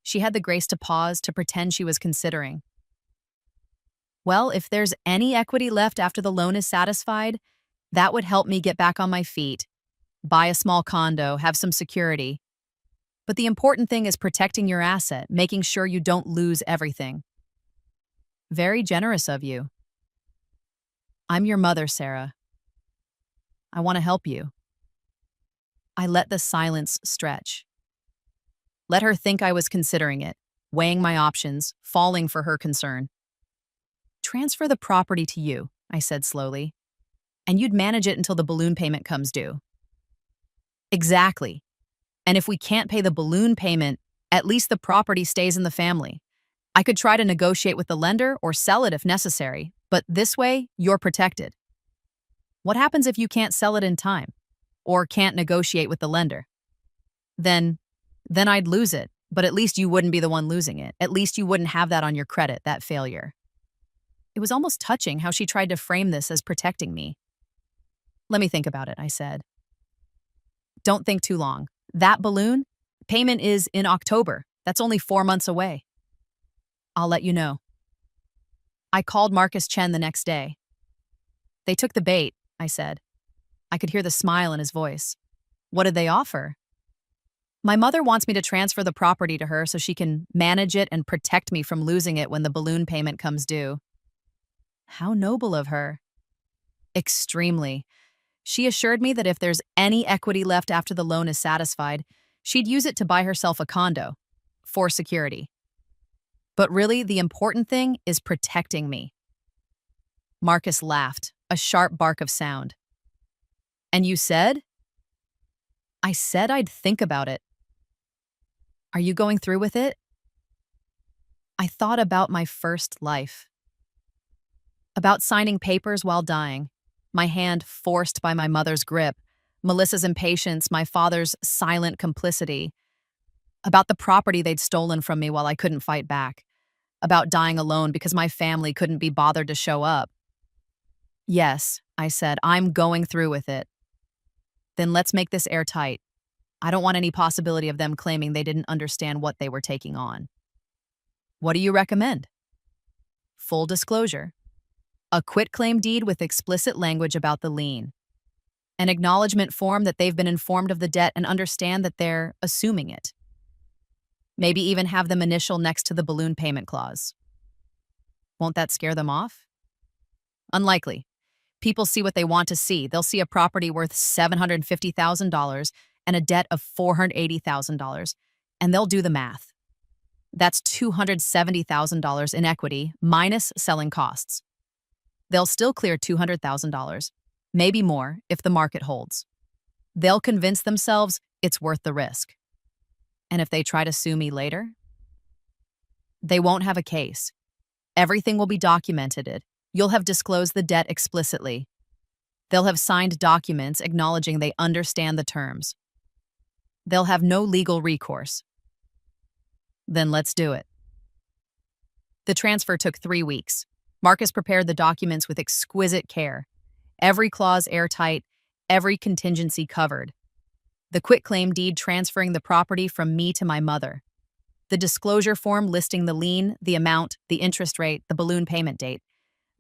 A: She had the grace to pause, to pretend she was considering. Well, if there's any equity left after the loan is satisfied, that would help me get back on my feet, buy a small condo, have some security. But the important thing is protecting your asset, making sure you don't lose everything. Very generous of you. I'm your mother, Sarah. I want to help you. I let the silence stretch. Let her think I was considering it, weighing my options, falling for her concern. Transfer the property to you, I said slowly, and you'd manage it until the balloon payment comes due. Exactly. And if we can't pay the balloon payment, at least the property stays in the family. I could try to negotiate with the lender or sell it if necessary, but this way, you're protected. What happens if you can't sell it in time or can't negotiate with the lender? Then, then I'd lose it, but at least you wouldn't be the one losing it. At least you wouldn't have that on your credit, that failure. It was almost touching how she tried to frame this as protecting me. Let me think about it, I said. Don't think too long. That balloon payment is in October. That's only 4 months away. I'll let you know. I called Marcus Chen the next day. They took the bait, I said. I could hear the smile in his voice. What did they offer? My mother wants me to transfer the property to her so she can manage it and protect me from losing it when the balloon payment comes due. How noble of her. Extremely. She assured me that if there's any equity left after the loan is satisfied, she'd use it to buy herself a condo, for security. But really, the important thing is protecting me. Marcus laughed, a sharp bark of sound. And you said? I said I'd think about it. Are you going through with it? I thought about my first life. About signing papers while dying, my hand forced by my mother's grip, Melissa's impatience, my father's silent complicity. About the property they'd stolen from me while I couldn't fight back. About dying alone because my family couldn't be bothered to show up. Yes, I said, I'm going through with it. Then let's make this airtight. I don't want any possibility of them claiming they didn't understand what they were taking on. What do you recommend? Full disclosure. A quitclaim deed with explicit language about the lien. An acknowledgement form that they've been informed of the debt and understand that they're assuming it. Maybe even have them initial next to the balloon payment clause. Won't that scare them off? Unlikely. People see what they want to see. They'll see a property worth $750,000 and a debt of $480,000, and they'll do the math. That's $270,000 in equity minus selling costs. They'll still clear $200,000, maybe more if the market holds. They'll convince themselves it's worth the risk. And if they try to sue me later, they won't have a case. Everything will be documented. You'll have disclosed the debt explicitly. They'll have signed documents acknowledging they understand the terms. They'll have no legal recourse. Then let's do it. The transfer took 3 weeks. Marcus prepared the documents with exquisite care. Every clause airtight, every contingency covered. The quitclaim deed transferring the property from me to my mother. The disclosure form listing the lien, the amount, the interest rate, the balloon payment date.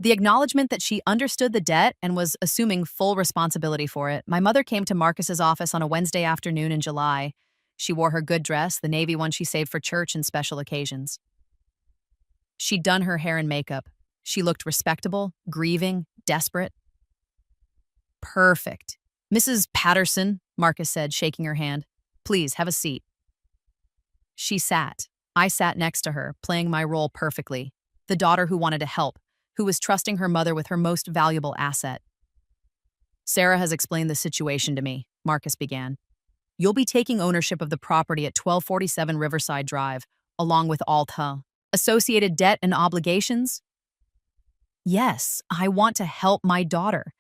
A: The acknowledgement that she understood the debt and was assuming full responsibility for it. My mother came to Marcus's office on a Wednesday afternoon in July. She wore her good dress, the navy one she saved for church and special occasions. She'd done her hair and makeup. She looked respectable, grieving, desperate. Perfect. Mrs. Patterson, Marcus said, shaking her hand. Please, have a seat. She sat. I sat next to her, playing my role perfectly. The daughter who wanted to help, who was trusting her mother with her most valuable asset. Sarah has explained the situation to me, Marcus began. You'll be taking ownership of the property at 1247 Riverside Drive, along with all the associated debt and obligations? Yes, I want to help my daughter.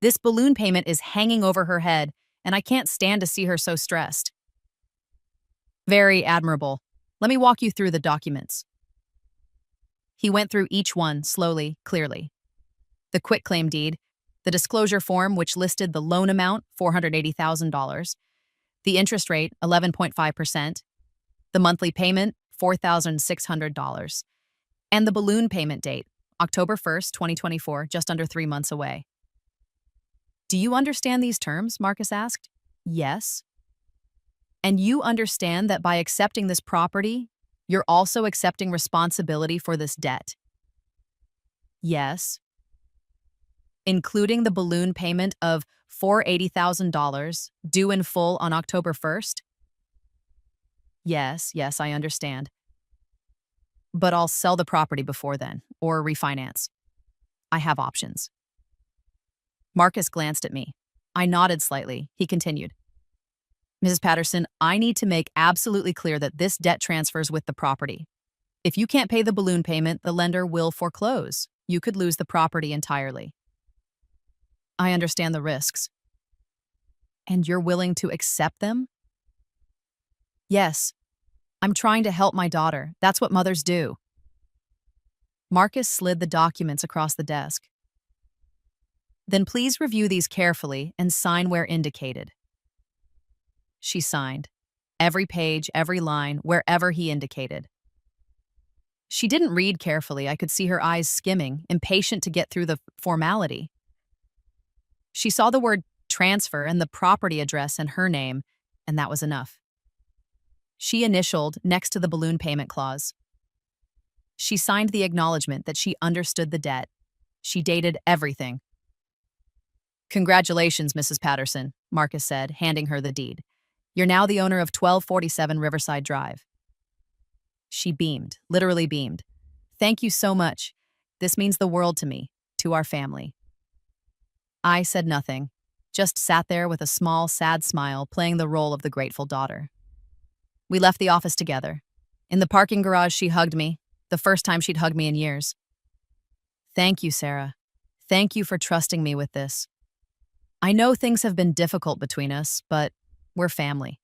A: This balloon payment is hanging over her head, and I can't stand to see her so stressed. Very admirable. Let me walk you through the documents. He went through each one slowly, clearly. The quitclaim deed, the disclosure form which listed the loan amount, $480,000, the interest rate, 11.5%, the monthly payment, $4,600, and the balloon payment date, October 1st, 2024, just under 3 months away. Do you understand these terms? Marcus asked. Yes. And you understand that by accepting this property, you're also accepting responsibility for this debt? Yes. Including the balloon payment of $480,000 due in full on October 1st? Yes, I understand. But I'll sell the property before then, or refinance. I have options. Marcus glanced at me. I nodded slightly. He continued. Mrs. Patterson, I need to make absolutely clear that this debt transfers with the property. If you can't pay the balloon payment, the lender will foreclose. You could lose the property entirely. I understand the risks. And you're willing to accept them? Yes. I'm trying to help my daughter. That's what mothers do. Marcus slid the documents across the desk. Then please review these carefully and sign where indicated. She signed. Every page, every line, wherever he indicated. She didn't read carefully. I could see her eyes skimming, impatient to get through the formality. She saw the word transfer and the property address and her name, and that was enough. She initialed next to the balloon payment clause. She signed the acknowledgement that she understood the debt. She dated everything. Congratulations, Mrs. Patterson, Marcus said, handing her the deed. You're now the owner of 1247 Riverside Drive. She beamed, literally beamed. Thank you so much. This means the world to me, to our family. I said nothing, just sat there with a small, sad smile, playing the role of the grateful daughter. We left the office together. In the parking garage, she hugged me, the first time she'd hugged me in years. Thank you, Sarah. Thank you for trusting me with this. I know things have been difficult between us, but we're family.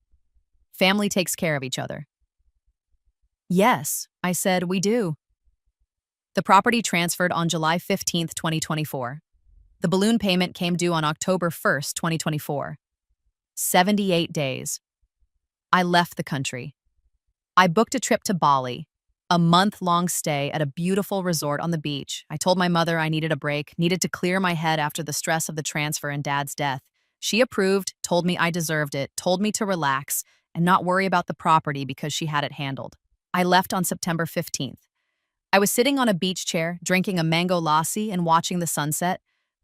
A: Family takes care of each other. Yes, I said, we do. The property transferred on July 15th, 2024. The balloon payment came due on October 1st, 2024. 78 days. I left the country. I booked a trip to Bali, a month-long stay at a beautiful resort on the beach. I told my mother I needed a break, needed to clear my head after the stress of the transfer and Dad's death. She approved, told me I deserved it, told me to relax and not worry about the property because she had it handled. I left on September 15th. I was sitting on a beach chair, drinking a mango lassi and watching the sunset,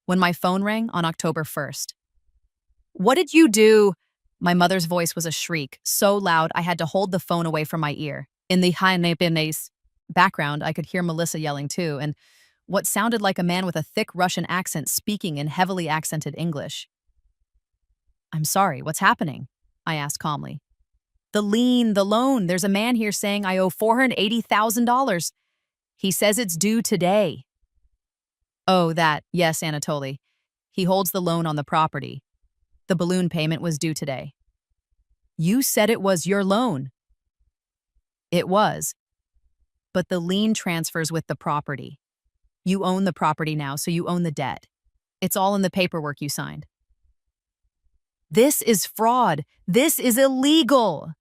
A: when my phone rang on October 1st. What did you do? My mother's voice was a shriek, so loud I had to hold the phone away from my ear. In the high-nepinese background, I could hear Melissa yelling too, and what sounded like a man with a thick Russian accent speaking in heavily accented English. I'm sorry, what's happening? I asked calmly. The loan. There's a man here saying I owe $480,000. He says it's due today. Oh, that. Yes, Anatoly. He holds the loan on the property. The balloon payment was due today. You said it was your loan. It was. But the lien transfers with the property. You own the property now, so you own the debt. It's all in the paperwork you signed. This is fraud. This is illegal.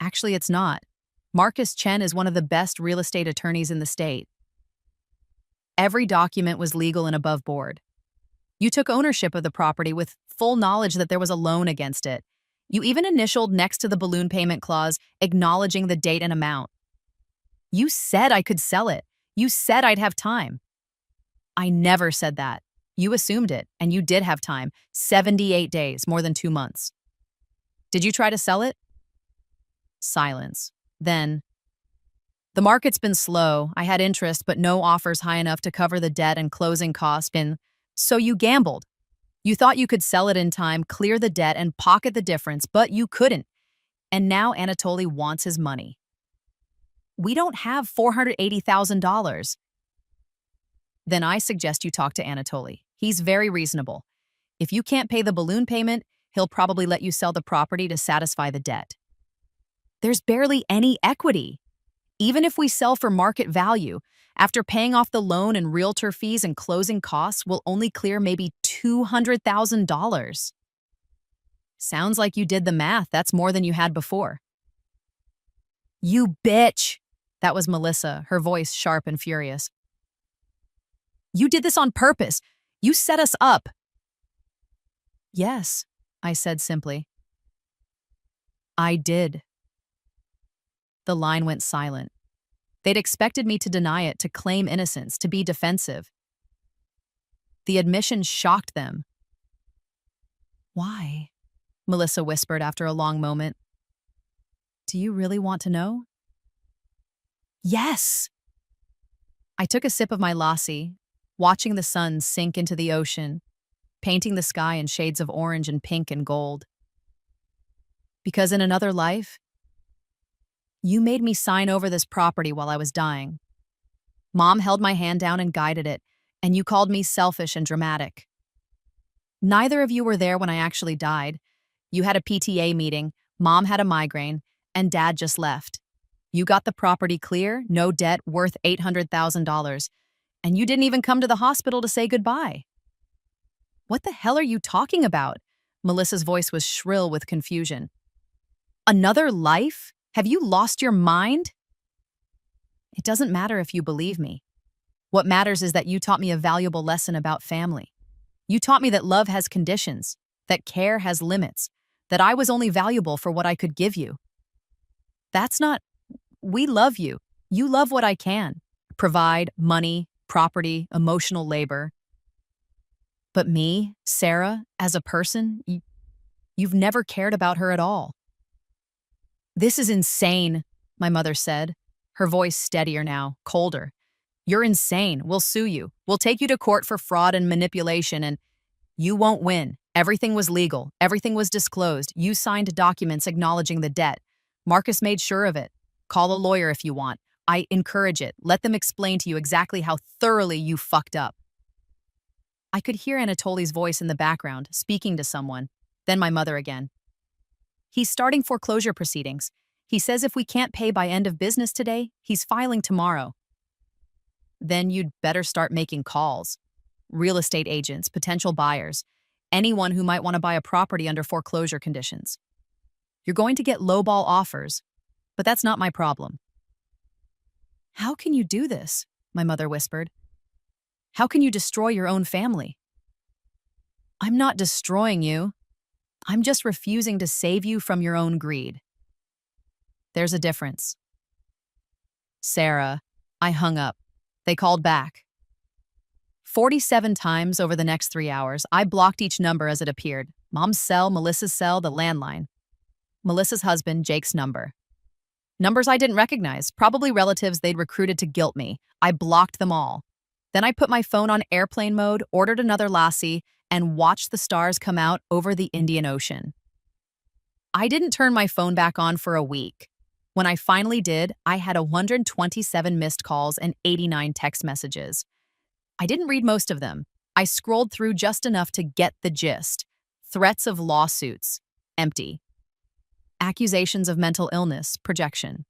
A: Actually, it's not. Marcus Chen is one of the best real estate attorneys in the state. Every document was legal and above board. You took ownership of the property with full knowledge that there was a loan against it. You even initialed next to the balloon payment clause, acknowledging the date and amount. You said I could sell it. You said I'd have time. I never said that. You assumed it, and you did have time. 78 days, more than 2 months. Did you try to sell it? Silence. Then, the market's been slow. I had interest, but no offers high enough to cover the debt and closing costs. So you gambled. You thought you could sell it in time, clear the debt, and pocket the difference, but you couldn't. And now Anatoly wants his money. We don't have $480,000. Then I suggest you talk to Anatoly. He's very reasonable. If you can't pay the balloon payment, he'll probably let you sell the property to satisfy the debt. There's barely any equity. Even if we sell for market value, after paying off the loan and realtor fees and closing costs, we'll only clear maybe $200,000. Sounds like you did the math. That's more than you had before. You bitch! That was Melissa, her voice sharp and furious. You did this on purpose. You set us up. Yes, I said simply. I did. The line went silent. They'd expected me to deny it, to claim innocence, to be defensive. The admission shocked them. Why? Melissa whispered after a long moment. Do you really want to know? Yes. I took a sip of my lassi, watching the sun sink into the ocean, painting the sky in shades of orange and pink and gold. Because in another life, You made me sign over this property while I was dying. Mom held my hand down and guided it, and you called me selfish and dramatic. Neither of you were there when I actually died. You had a PTA meeting, Mom had a migraine, and Dad just left. You got the property clear, no debt, worth $800,000, and you didn't even come to the hospital to say goodbye. What the hell are you talking about? Melissa's voice was shrill with confusion. Another life? Have you lost your mind? It doesn't matter if you believe me. What matters is that you taught me a valuable lesson about family. You taught me that love has conditions, that care has limits, that I was only valuable for what I could give you. That's not... We love you. You love what I can. Provide, money, property, emotional labor. But me, Sarah, as a person, you've never cared about her at all. This is insane, my mother said, her voice steadier now, colder. You're insane. We'll sue you. We'll take you to court for fraud and manipulation, and you won't win. Everything was legal. Everything was disclosed. You signed documents acknowledging the debt. Marcus made sure of it. Call a lawyer if you want. I encourage it. Let them explain to you exactly how thoroughly you fucked up. I could hear Anatoly's voice in the background, speaking to someone, then my mother again. He's starting foreclosure proceedings. He says if we can't pay by end of business today, he's filing tomorrow. Then you'd better start making calls. Real estate agents, potential buyers, anyone who might want to buy a property under foreclosure conditions. You're going to get lowball offers, but that's not my problem. How can you do this? My mother whispered. How can you destroy your own family? I'm not destroying you. I'm just refusing to save you from your own greed. There's a difference. Sarah, I hung up. They called back. 47 times over the next 3 hours, I blocked each number as it appeared. Mom's cell, Melissa's cell, the landline. Melissa's husband, Jake's number. Numbers I didn't recognize, probably relatives they'd recruited to guilt me. I blocked them all. Then I put my phone on airplane mode, ordered another lassi, and watched the stars come out over the Indian Ocean. I didn't turn my phone back on for a week. When I finally did, I had 127 missed calls and 89 text messages. I didn't read most of them. I scrolled through just enough to get the gist. Threats of lawsuits. Empty. Accusations of mental illness. Projection.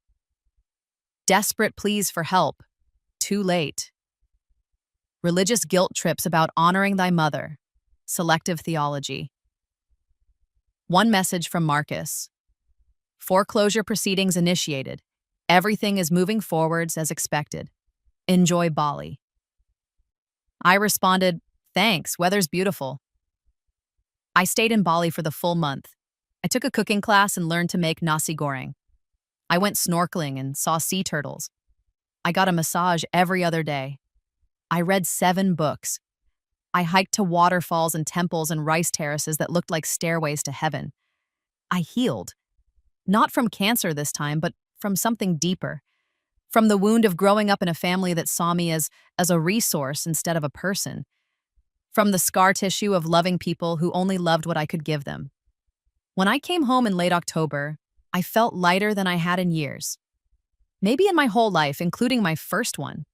A: Desperate pleas for help. Too late. Religious guilt trips about honoring thy mother. Selective theology. One message from Marcus. Foreclosure proceedings initiated. Everything is moving forwards as expected. Enjoy Bali. I responded, thanks, weather's beautiful. I stayed in Bali for the full month. I took a cooking class and learned to make nasi goreng. I went snorkeling and saw sea turtles. I got a massage every other day. I read 7 books. I hiked to waterfalls and temples and rice terraces that looked like stairways to heaven. I healed. Not from cancer this time, but from something deeper. From the wound of growing up in a family that saw me as a resource instead of a person. From the scar tissue of loving people who only loved what I could give them. When I came home in late October, I felt lighter than I had in years. Maybe in my whole life, including my first one.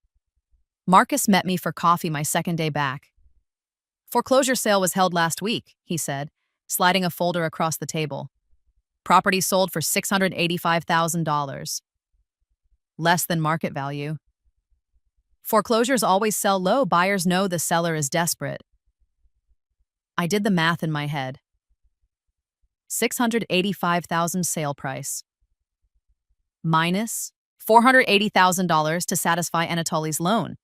A: Marcus met me for coffee my second day back. Foreclosure sale was held last week, he said, sliding a folder across the table. Property sold for $685,000. Less than market value. Foreclosures always sell low. Buyers know the seller is desperate. I did the math in my head. $685,000 sale price. Minus $480,000 to satisfy Anatoly's loan.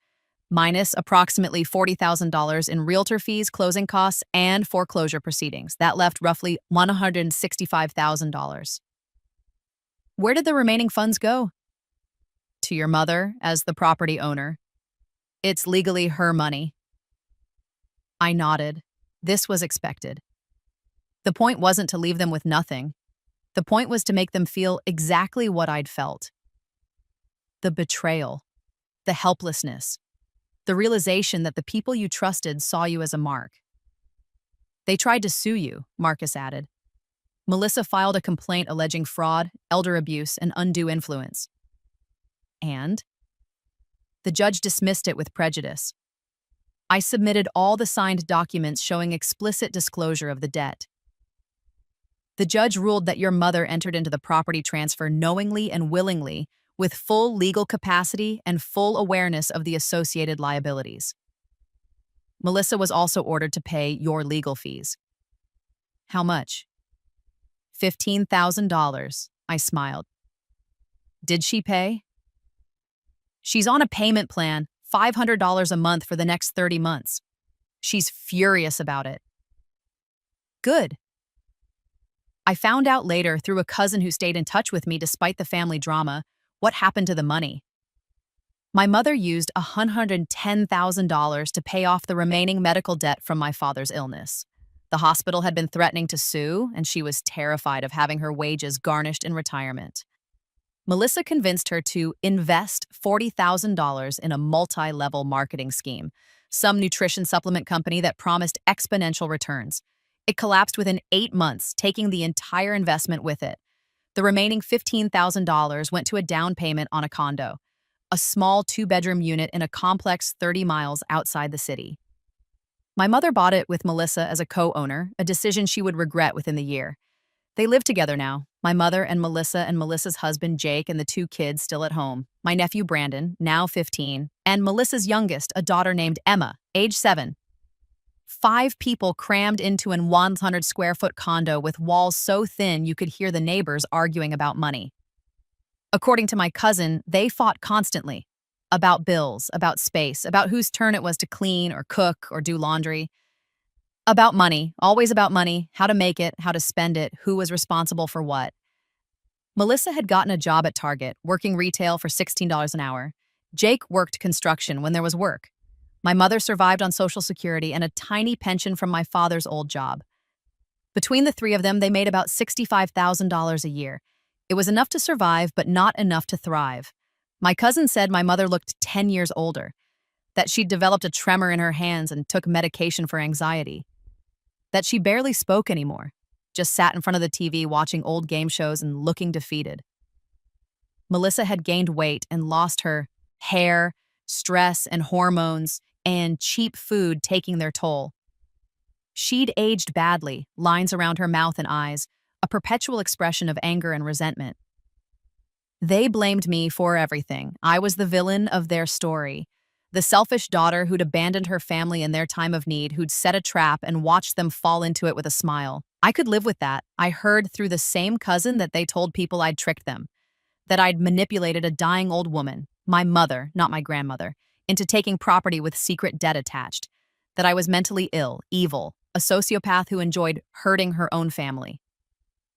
A: Minus approximately $40,000 in realtor fees, closing costs, and foreclosure proceedings. That left roughly $165,000. Where did the remaining funds go? To your mother as the property owner. It's legally her money. I nodded. This was expected. The point wasn't to leave them with nothing. The point was to make them feel exactly what I'd felt. The betrayal, the helplessness, the realization that the people you trusted saw you as a mark. They tried to sue you, Marcus added. Melissa filed a complaint alleging fraud, elder abuse, and undue influence. And the judge dismissed it with prejudice. I submitted all the signed documents showing explicit disclosure of the debt. The judge ruled that your mother entered into the property transfer knowingly and willingly, with full legal capacity and full awareness of the associated liabilities. Melissa was also ordered to pay your legal fees. How much? $15,000, I smiled. Did she pay? She's on a payment plan, $500 a month for the next 30 months. She's furious about it. Good. I found out later through a cousin who stayed in touch with me despite the family drama what happened to the money. My mother used $110,000 to pay off the remaining medical debt from my father's illness. The hospital had been threatening to sue, and she was terrified of having her wages garnished in retirement. Melissa convinced her to invest $40,000 in a multi-level marketing scheme, some nutrition supplement company that promised exponential returns. It collapsed within 8 months, taking the entire investment with it. The remaining $15,000 went to a down payment on a condo, a small 2-bedroom unit in a complex 30 miles outside the city. My mother bought it with Melissa as a co-owner, a decision she would regret within the year. They live together now, my mother and Melissa's husband Jake and the 2 kids still at home, my nephew Brandon, now 15, and Melissa's youngest, a daughter named Emma, age 7. 5 people crammed into an 100-square-foot condo with walls so thin you could hear the neighbors arguing about money. According to my cousin, they fought constantly. About bills, about space, about whose turn it was to clean or cook or do laundry. About money, always about money, how to make it, how to spend it, who was responsible for what. Melissa had gotten a job at Target, working retail for $16 an hour. Jake worked construction when there was work. My mother survived on Social Security and a tiny pension from my father's old job. Between the 3 of them, they made about $65,000 a year. It was enough to survive, but not enough to thrive. My cousin said my mother looked 10 years older, that she'd developed a tremor in her hands and took medication for anxiety, that she barely spoke anymore, just sat in front of the TV watching old game shows and looking defeated. Melissa had gained weight and lost her hair, stress and hormones, and cheap food taking their toll. She'd aged badly, lines around her mouth and eyes, a perpetual expression of anger and resentment. They blamed me for everything. I was the villain of their story. The selfish daughter who'd abandoned her family in their time of need, who'd set a trap and watched them fall into it with a smile. I could live with that. I heard through the same cousin that they told people I'd tricked them, that I'd manipulated a dying old woman, my mother, not my grandmother, into taking property with secret debt attached, that I was mentally ill, evil, a sociopath who enjoyed hurting her own family.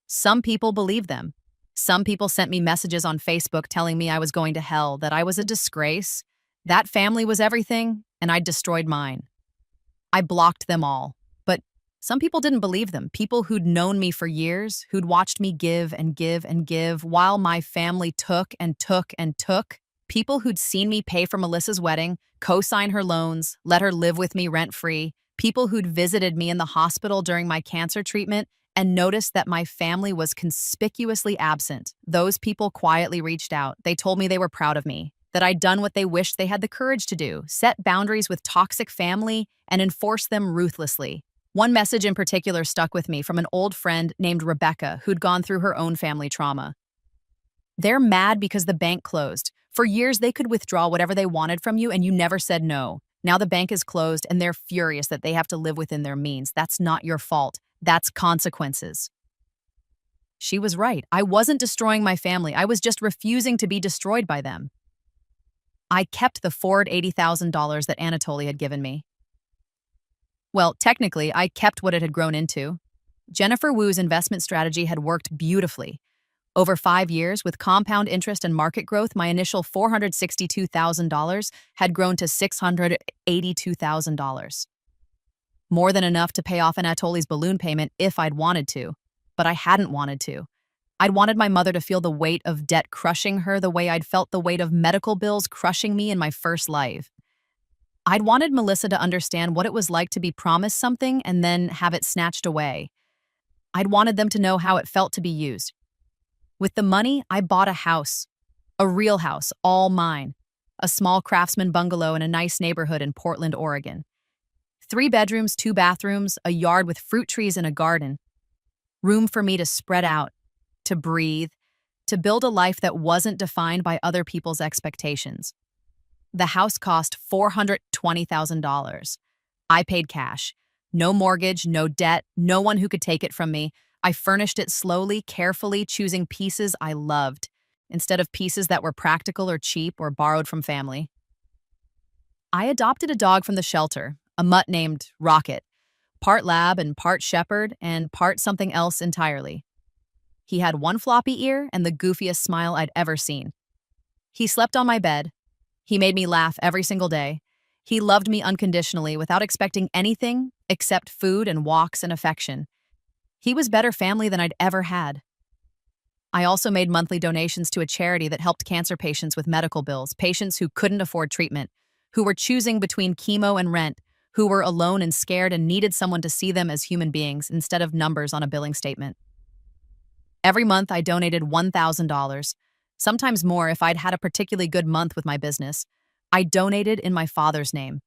A: Some people believed them. Some people sent me messages on Facebook telling me I was going to hell, that I was a disgrace, that family was everything, and I'd destroyed mine. I blocked them all, but some people didn't believe them, people who'd known me for years, who'd watched me give and give and give while my family took and took and took, people who'd seen me pay for Melissa's wedding, co-sign her loans, let her live with me rent-free, people who'd visited me in the hospital during my cancer treatment and noticed that my family was conspicuously absent. Those people quietly reached out. They told me they were proud of me, that I'd done what they wished they had the courage to do, set boundaries with toxic family, and enforce them ruthlessly. One message in particular stuck with me from an old friend named Rebecca who'd gone through her own family trauma. They're mad because the bank closed. For years, they could withdraw whatever they wanted from you and you never said no. Now the bank is closed and they're furious that they have to live within their means. That's not your fault. That's consequences. She was right. I wasn't destroying my family. I was just refusing to be destroyed by them. I kept the forward $80,000 that Anatoly had given me. Well, technically, I kept what it had grown into. Jennifer Wu's investment strategy had worked beautifully. Over 5 years, with compound interest and market growth, my initial $462,000 had grown to $682,000. More than enough to pay off Anatoly's balloon payment if I'd wanted to, but I hadn't wanted to. I'd wanted my mother to feel the weight of debt crushing her the way I'd felt the weight of medical bills crushing me in my first life. I'd wanted Melissa to understand what it was like to be promised something and then have it snatched away. I'd wanted them to know how it felt to be used. With the money, I bought a house. A real house, all mine. A small craftsman bungalow in a nice neighborhood in Portland, Oregon. 3 bedrooms, 2 bathrooms, a yard with fruit trees and a garden. Room for me to spread out, to breathe, to build a life that wasn't defined by other people's expectations. The house cost $420,000. I paid cash. No mortgage, no debt, no one who could take it from me. I furnished it slowly, carefully, choosing pieces I loved, instead of pieces that were practical or cheap or borrowed from family. I adopted a dog from the shelter, a mutt named Rocket, part lab and part shepherd and part something else entirely. He had one floppy ear and the goofiest smile I'd ever seen. He slept on my bed. He made me laugh every single day. He loved me unconditionally without expecting anything except food and walks and affection. He was better family than I'd ever had. I also made monthly donations to a charity that helped cancer patients with medical bills, patients who couldn't afford treatment, who were choosing between chemo and rent, who were alone and scared and needed someone to see them as human beings instead of numbers on a billing statement. Every month, I donated $1,000, sometimes more if I'd had a particularly good month with my business. I donated in my father's name.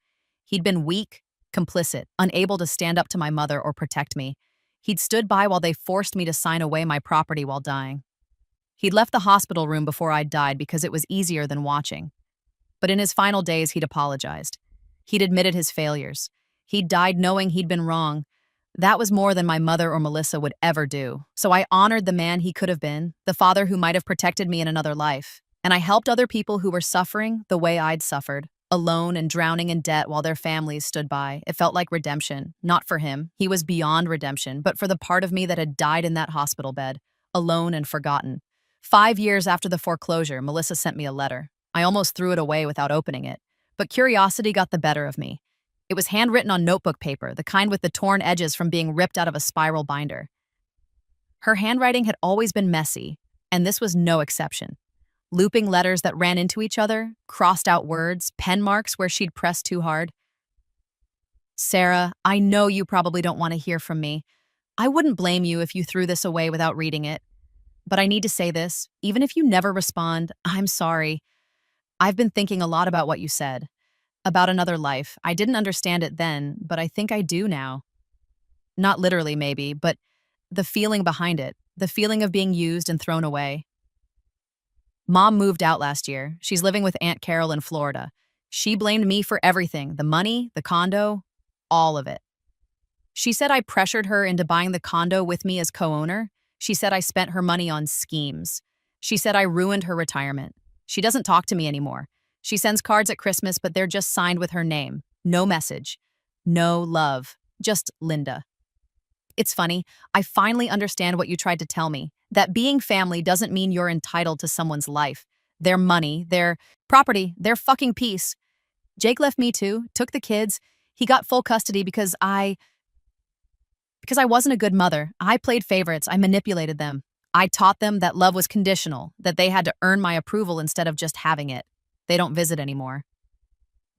A: He'd been weak, complicit, unable to stand up to my mother or protect me. He'd stood by while they forced me to sign away my property while dying. He'd left the hospital room before I'd died because it was easier than watching. But in his final days, he'd apologized. He'd admitted his failures. He'd died knowing he'd been wrong. That was more than my mother or Melissa would ever do. So I honored the man he could have been, the father who might have protected me in another life. And I helped other people who were suffering the way I'd suffered, alone and drowning in debt while their families stood by. It felt like redemption. Not for him. He was beyond redemption, but for the part of me that had died in that hospital bed, alone and forgotten. 5 years after the foreclosure, Melissa sent me a letter. I almost threw it away without opening it, but curiosity got the better of me. It was handwritten on notebook paper, the kind with the torn edges from being ripped out of a spiral binder. Her handwriting had always been messy, and this was no exception. Looping letters that ran into each other, crossed out words, pen marks where she'd pressed too hard. Sarah, I know you probably don't want to hear from me. I wouldn't blame you if you threw this away without reading it. But I need to say this, even if you never respond, I'm sorry. I've been thinking a lot about what you said. About another life. I didn't understand it then, but I think I do now. Not literally, maybe, but the feeling behind it, the feeling of being used and thrown away. Mom moved out last year. She's living with Aunt Carol in Florida. She blamed me for everything, the money, the condo, all of it. She said I pressured her into buying the condo with me as co-owner. She said I spent her money on schemes. She said I ruined her retirement. She doesn't talk to me anymore. She sends cards at Christmas, but they're just signed with her name. No message. No love. Just Linda. It's funny. I finally understand what you tried to tell me. That being family doesn't mean you're entitled to someone's life, their money, their property, their fucking peace. Jake left me too, took the kids. He got full custody because I wasn't a good mother. I played favorites. I manipulated them. I taught them that love was conditional, that they had to earn my approval instead of just having it. They don't visit anymore.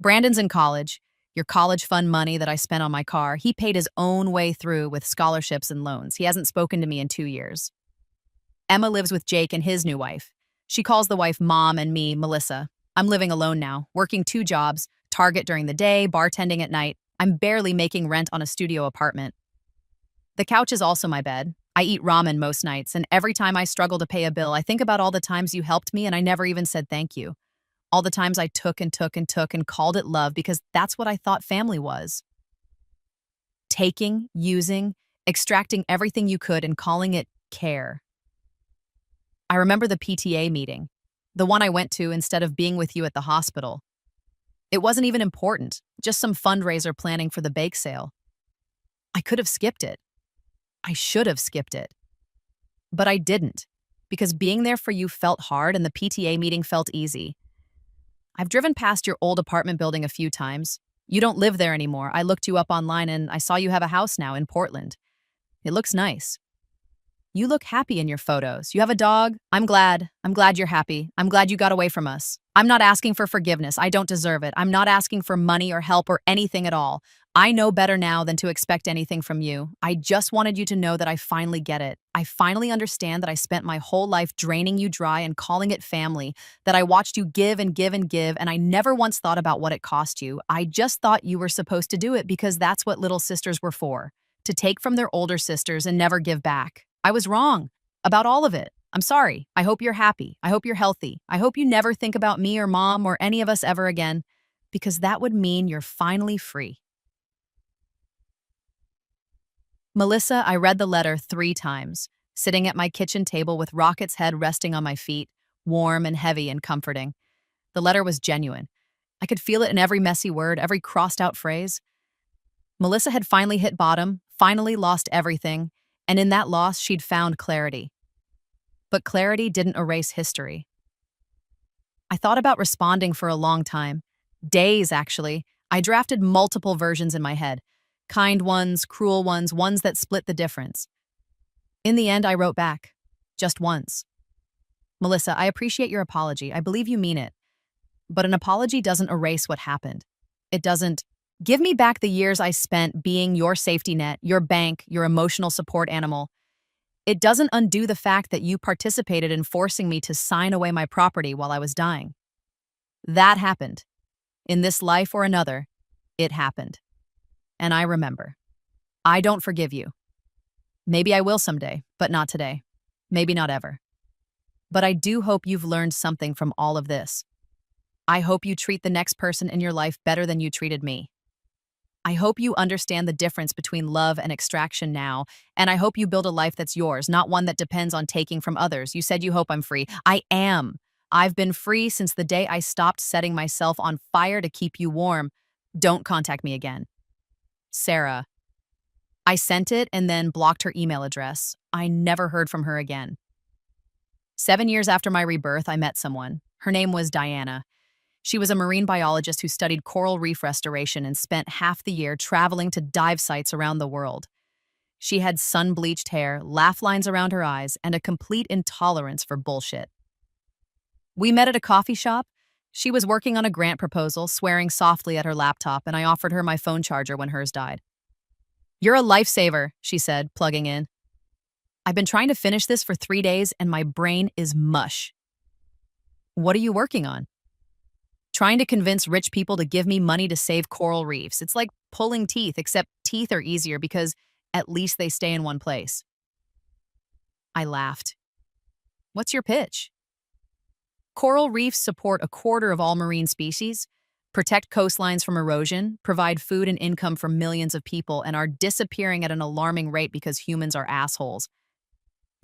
A: Brandon's in college. Your college fund money that I spent on my car, he paid his own way through with scholarships and loans. He hasn't spoken to me in 2 years. Emma lives with Jake and his new wife. She calls the wife Mom and me, Melissa. I'm living alone now, working 2 jobs, Target during the day, bartending at night. I'm barely making rent on a studio apartment. The couch is also my bed. I eat ramen most nights, and every time I struggle to pay a bill, I think about all the times you helped me and I never even said thank you. All the times I took and called it love because that's what I thought family was. Taking, using, extracting everything you could and calling it care. I remember the PTA meeting, the one I went to instead of being with you at the hospital. It wasn't even important, just some fundraiser planning for the bake sale. I could have skipped it. I should have skipped it. But I didn't, because being there for you felt hard and the PTA meeting felt easy. I've driven past your old apartment building a few times. You don't live there anymore. I looked you up online and I saw you have a house now in Portland. It looks nice. You look happy in your photos. You have a dog. I'm glad. I'm glad you're happy. I'm glad you got away from us. I'm not asking for forgiveness. I don't deserve it. I'm not asking for money or help or anything at all. I know better now than to expect anything from you. I just wanted you to know that I finally get it. I finally understand that I spent my whole life draining you dry and calling it family, that I watched you give and give and give, and I never once thought about what it cost you. I just thought you were supposed to do it because that's what little sisters were for, to take from their older sisters and never give back. I was wrong about all of it. I'm sorry. I hope you're happy. I hope you're healthy. I hope you never think about me or mom or any of us ever again, because that would mean you're finally free. Melissa, I read the letter 3 times, sitting at my kitchen table with Rocket's head resting on my feet, warm and heavy and comforting. The letter was genuine. I could feel it in every messy word, every crossed out phrase. Melissa had finally hit bottom, finally lost everything, and in that loss, she'd found clarity. But clarity didn't erase history. I thought about responding for a long time. Days, actually. I drafted multiple versions in my head. Kind ones, cruel ones, ones that split the difference. In the end, I wrote back. Just once. Melissa, I appreciate your apology. I believe you mean it. But an apology doesn't erase what happened. It doesn't give me back the years I spent being your safety net, your bank, your emotional support animal. It doesn't undo the fact that you participated in forcing me to sign away my property while I was dying. That happened. In this life or another, it happened. And I remember. I don't forgive you. Maybe I will someday, but not today. Maybe not ever. But I do hope you've learned something from all of this. I hope you treat the next person in your life better than you treated me. I hope you understand the difference between love and extraction now, and I hope you build a life that's yours, not one that depends on taking from others. You said you hope I'm free. I am. I've been free since the day I stopped setting myself on fire to keep you warm. Don't contact me again. Sarah. I sent it and then blocked her email address. I never heard from her again. 7 years after my rebirth, I met someone. Her name was Diana. She was a marine biologist who studied coral reef restoration and spent half the year traveling to dive sites around the world. She had sun-bleached hair, laugh lines around her eyes, and a complete intolerance for bullshit. We met at a coffee shop. She was working on a grant proposal, swearing softly at her laptop, and I offered her my phone charger when hers died. You're a lifesaver, she said, plugging in. I've been trying to finish this for 3 days, and my brain is mush. What are you working on? Trying to convince rich people to give me money to save coral reefs. It's like pulling teeth, except teeth are easier because at least they stay in one place. I laughed. What's your pitch? Coral reefs support 1/4 of all marine species, protect coastlines from erosion, provide food and income for millions of people, and are disappearing at an alarming rate because humans are assholes.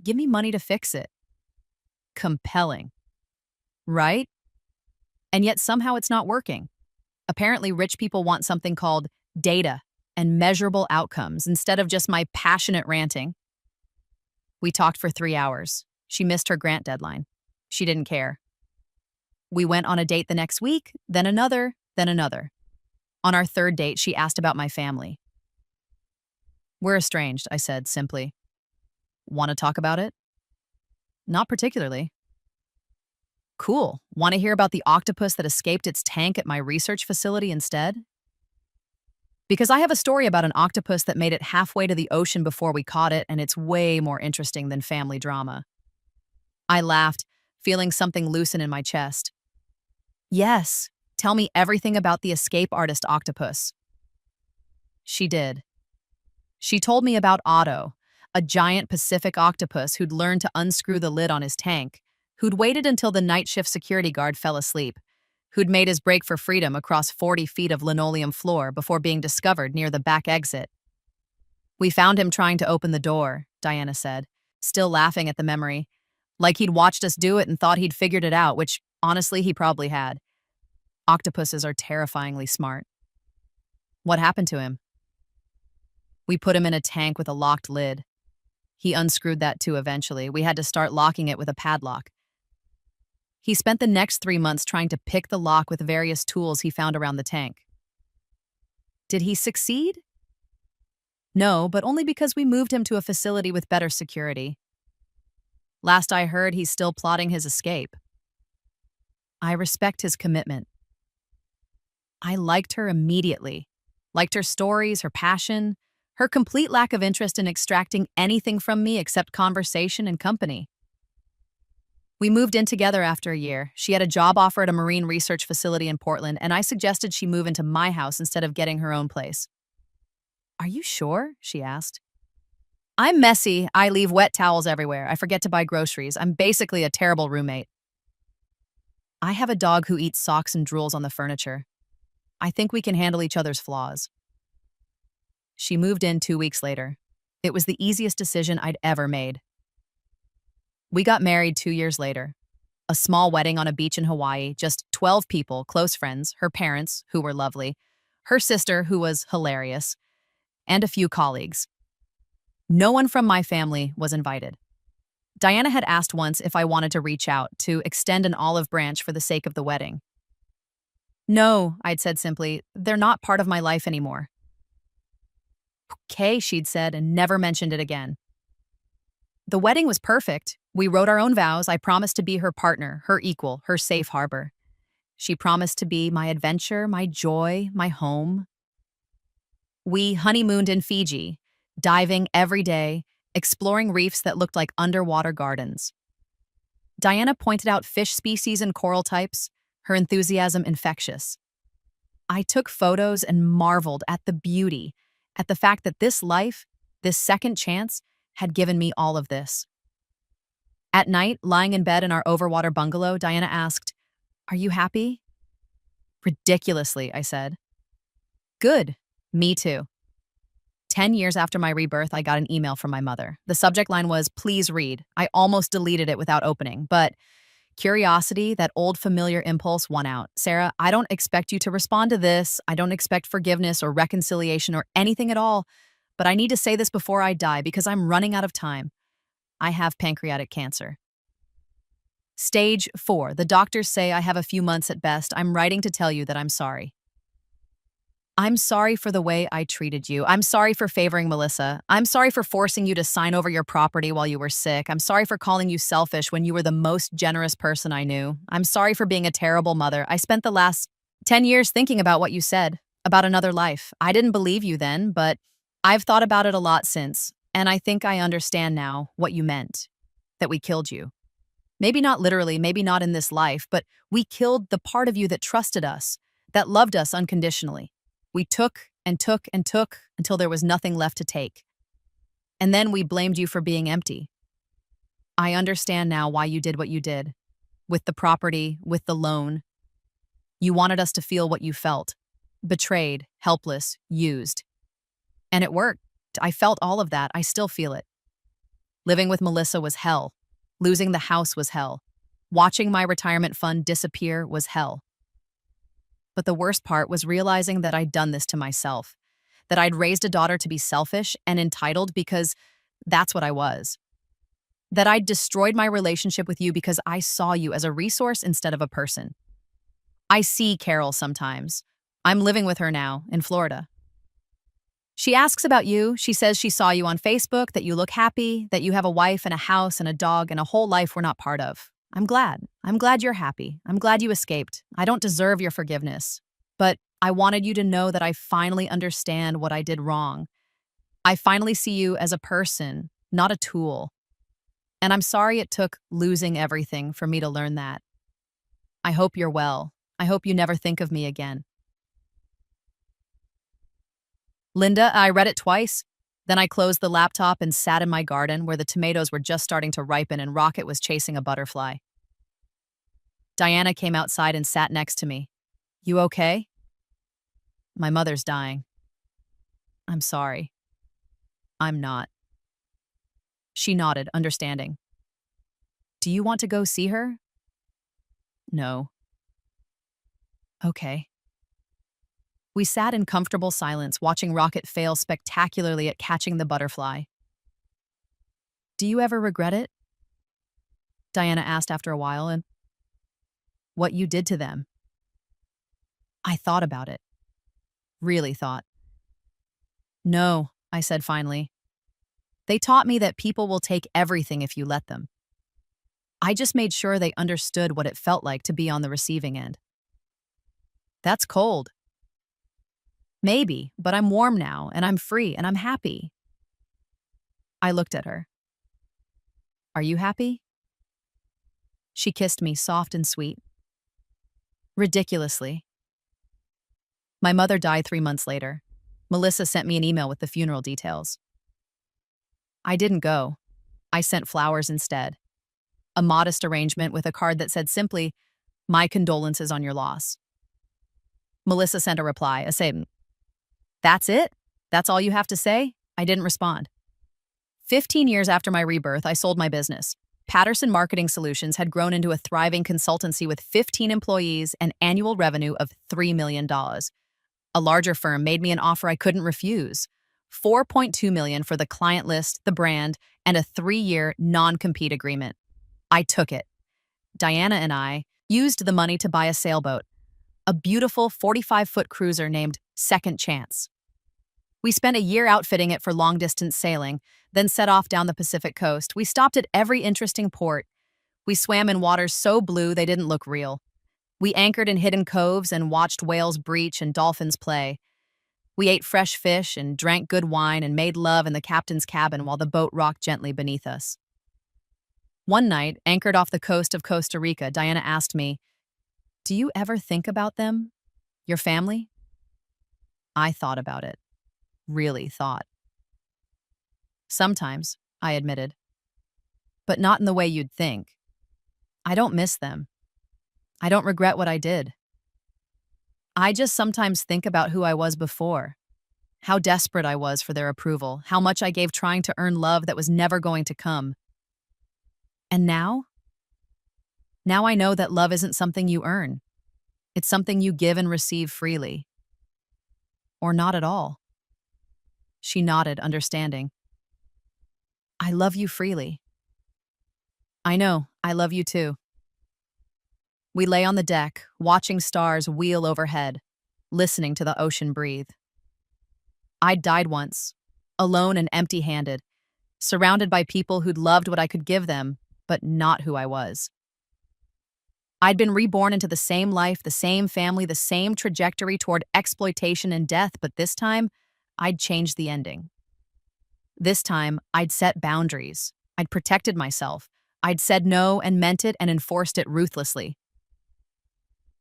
A: Give me money to fix it. Compelling. Right? And yet somehow it's not working. Apparently, rich people want something called data and measurable outcomes instead of just my passionate ranting. We talked for 3 hours. She missed her grant deadline. She didn't care. We went on a date the next week, then another, then another. On our 3rd date, she asked about my family. We're estranged, I said simply. Want to talk about it? Not particularly. Cool. Want to hear about the octopus that escaped its tank at my research facility instead? Because I have a story about an octopus that made it halfway to the ocean before we caught it, and it's way more interesting than family drama. I laughed, feeling something loosen in my chest. Yes, tell me everything about the escape artist octopus. She did. She told me about Otto, a giant Pacific octopus who'd learned to unscrew the lid on his tank, who'd waited until the night shift security guard fell asleep, who'd made his break for freedom across 40 feet of linoleum floor before being discovered near the back exit. We found him trying to open the door, Diana said, still laughing at the memory, like he'd watched us do it and thought he'd figured it out, which, honestly, he probably had. Octopuses are terrifyingly smart. What happened to him? We put him in a tank with a locked lid. He unscrewed that too eventually. We had to start locking it with a padlock. He spent the next 3 months trying to pick the lock with various tools he found around the tank. Did he succeed? No, but only because we moved him to a facility with better security. Last I heard, he's still plotting his escape. I respect his commitment. I liked her immediately. Liked her stories, her passion, her complete lack of interest in extracting anything from me except conversation and company. We moved in together after a year. She had a job offer at a marine research facility in Portland, and I suggested she move into my house instead of getting her own place. "Are you sure?" she asked. "I'm messy. I leave wet towels everywhere. I forget to buy groceries. I'm basically a terrible roommate. I have a dog who eats socks and drools on the furniture. I think we can handle each other's flaws." She moved in 2 weeks later. It was the easiest decision I'd ever made. We got married 2 years later. A small wedding on a beach in Hawaii, just 12 people, close friends, her parents, who were lovely, her sister, who was hilarious, and a few colleagues. No one from my family was invited. Diana had asked once if I wanted to reach out, to extend an olive branch for the sake of the wedding. "No," I'd said simply, "they're not part of my life anymore." "Okay," she'd said, and never mentioned it again. The wedding was perfect. We wrote our own vows. I promised to be her partner, her equal, her safe harbor. She promised to be my adventure, my joy, my home. We honeymooned in Fiji, diving every day, exploring reefs that looked like underwater gardens. Diana pointed out fish species and coral types, her enthusiasm infectious. I took photos and marveled at the beauty, at the fact that this life, this second chance, had given me all of this. At night, lying in bed in our overwater bungalow, Diana asked, "Are you happy?" "Ridiculously," I said. "Good. Me too." 10 years after my rebirth, I got an email from my mother. The subject line was, "Please read." I almost deleted it without opening, but curiosity, that old familiar impulse, won out. "Sarah, I don't expect you to respond to this. I don't expect forgiveness or reconciliation or anything at all, but I need to say this before I die because I'm running out of time. I have pancreatic cancer. Stage 4. The doctors say I have a few months at best. I'm writing to tell you that I'm sorry. I'm sorry for the way I treated you. I'm sorry for favoring Melissa. I'm sorry for forcing you to sign over your property while you were sick. I'm sorry for calling you selfish when you were the most generous person I knew. I'm sorry for being a terrible mother. I spent the last 10 years thinking about what you said, about another life. I didn't believe you then, but I've thought about it a lot since, and I think I understand now what you meant, that we killed you. Maybe not literally, maybe not in this life, but we killed the part of you that trusted us, that loved us unconditionally. We took and took and took until there was nothing left to take. And then we blamed you for being empty. I understand now why you did what you did. With the property, with the loan. You wanted us to feel what you felt. Betrayed, helpless, used. And it worked. I felt all of that. I still feel it. Living with Melissa was hell. Losing the house was hell. Watching my retirement fund disappear was hell. But the worst part was realizing that I'd done this to myself, that I'd raised a daughter to be selfish and entitled because that's what I was. That I'd destroyed my relationship with you because I saw you as a resource instead of a person. I see Carol sometimes. I'm living with her now in Florida. She asks about you. She says she saw you on Facebook, that you look happy, that you have a wife and a house and a dog and a whole life we're not part of. I'm glad. I'm glad you're happy. I'm glad you escaped. I don't deserve your forgiveness. But I wanted you to know that I finally understand what I did wrong. I finally see you as a person, not a tool. And I'm sorry it took losing everything for me to learn that. I hope you're well. I hope you never think of me again. Linda, I read it twice. Then I closed the laptop and sat in my garden where the tomatoes were just starting to ripen and Rocket was chasing a butterfly. Diana came outside and sat next to me. "You okay?" "My mother's dying." "I'm sorry." "I'm not." She nodded, understanding. "Do you want to go see her?" "No." "Okay." We sat in comfortable silence, watching Rocket fail spectacularly at catching the butterfly. "Do you ever regret it?" Diana asked after a while, and what you did to them. I thought about it. Really thought. "No," I said finally. "They taught me that people will take everything if you let them. I just made sure they understood what it felt like to be on the receiving end." "That's cold." Maybe, but I'm warm now, and I'm free, and I'm happy. I looked at her. Are you happy? She kissed me soft and sweet. Ridiculously. My mother died 3 months later. Melissa sent me an email with the funeral details. I didn't go. I sent flowers instead. A modest arrangement with a card that said simply, "My condolences on your loss." Melissa sent a reply, a statement. That's it? That's all you have to say? I didn't respond. 15 years after my rebirth, I sold my business. Patterson Marketing Solutions had grown into a thriving consultancy with 15 employees and annual revenue of $3 million. A larger firm made me an offer I couldn't refuse. $4.2 million for the client list, the brand, and a 3-year non-compete agreement. I took it. Diana and I used the money to buy a sailboat, a beautiful 45-foot cruiser named Second Chance. We spent a year outfitting it for long-distance sailing, then set off down the Pacific coast. We stopped at every interesting port. We swam in waters so blue they didn't look real. We anchored in hidden coves and watched whales breach and dolphins play. We ate fresh fish and drank good wine and made love in the captain's cabin while the boat rocked gently beneath us. One night, anchored off the coast of Costa Rica, Diana asked me, "Do you ever think about them? Your family?" I thought about it. Really thought. Sometimes, I admitted. But not in the way you'd think. I don't miss them. I don't regret what I did. I just sometimes think about who I was before, how desperate I was for their approval, how much I gave trying to earn love that was never going to come. And now? Now I know that love isn't something you earn. It's something you give and receive freely. Or not at all. She nodded, understanding. I love you freely. I know, I love you too. We lay on the deck, watching stars wheel overhead, listening to the ocean breathe. I'd died once, alone and empty-handed, surrounded by people who'd loved what I could give them, but not who I was. I'd been reborn into the same life, the same family, the same trajectory toward exploitation and death, but this time, I'd changed the ending. This time, I'd set boundaries. I'd protected myself. I'd said no and meant it and enforced it ruthlessly.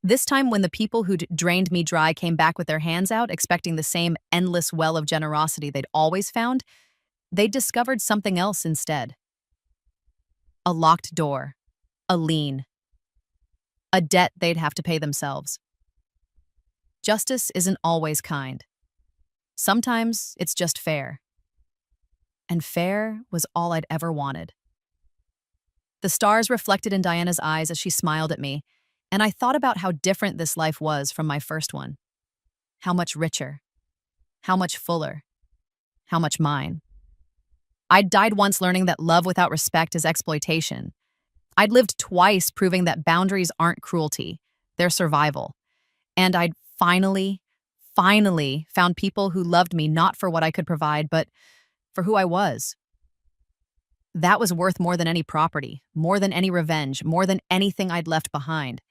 A: This time, when the people who'd drained me dry came back with their hands out, expecting the same endless well of generosity they'd always found, they'd discovered something else instead. A locked door. A lien. A debt they'd have to pay themselves. Justice isn't always kind. Sometimes it's just fair. And fair was all I'd ever wanted. The stars reflected in Diana's eyes as she smiled at me, and I thought about how different this life was from my first one. How much richer. How much fuller. How much mine. I'd died once learning that love without respect is exploitation. I'd lived twice proving that boundaries aren't cruelty, they're survival. And I'd finally found people who loved me not for what I could provide, but for who I was. That was worth more than any property, more than any revenge, more than anything I'd left behind.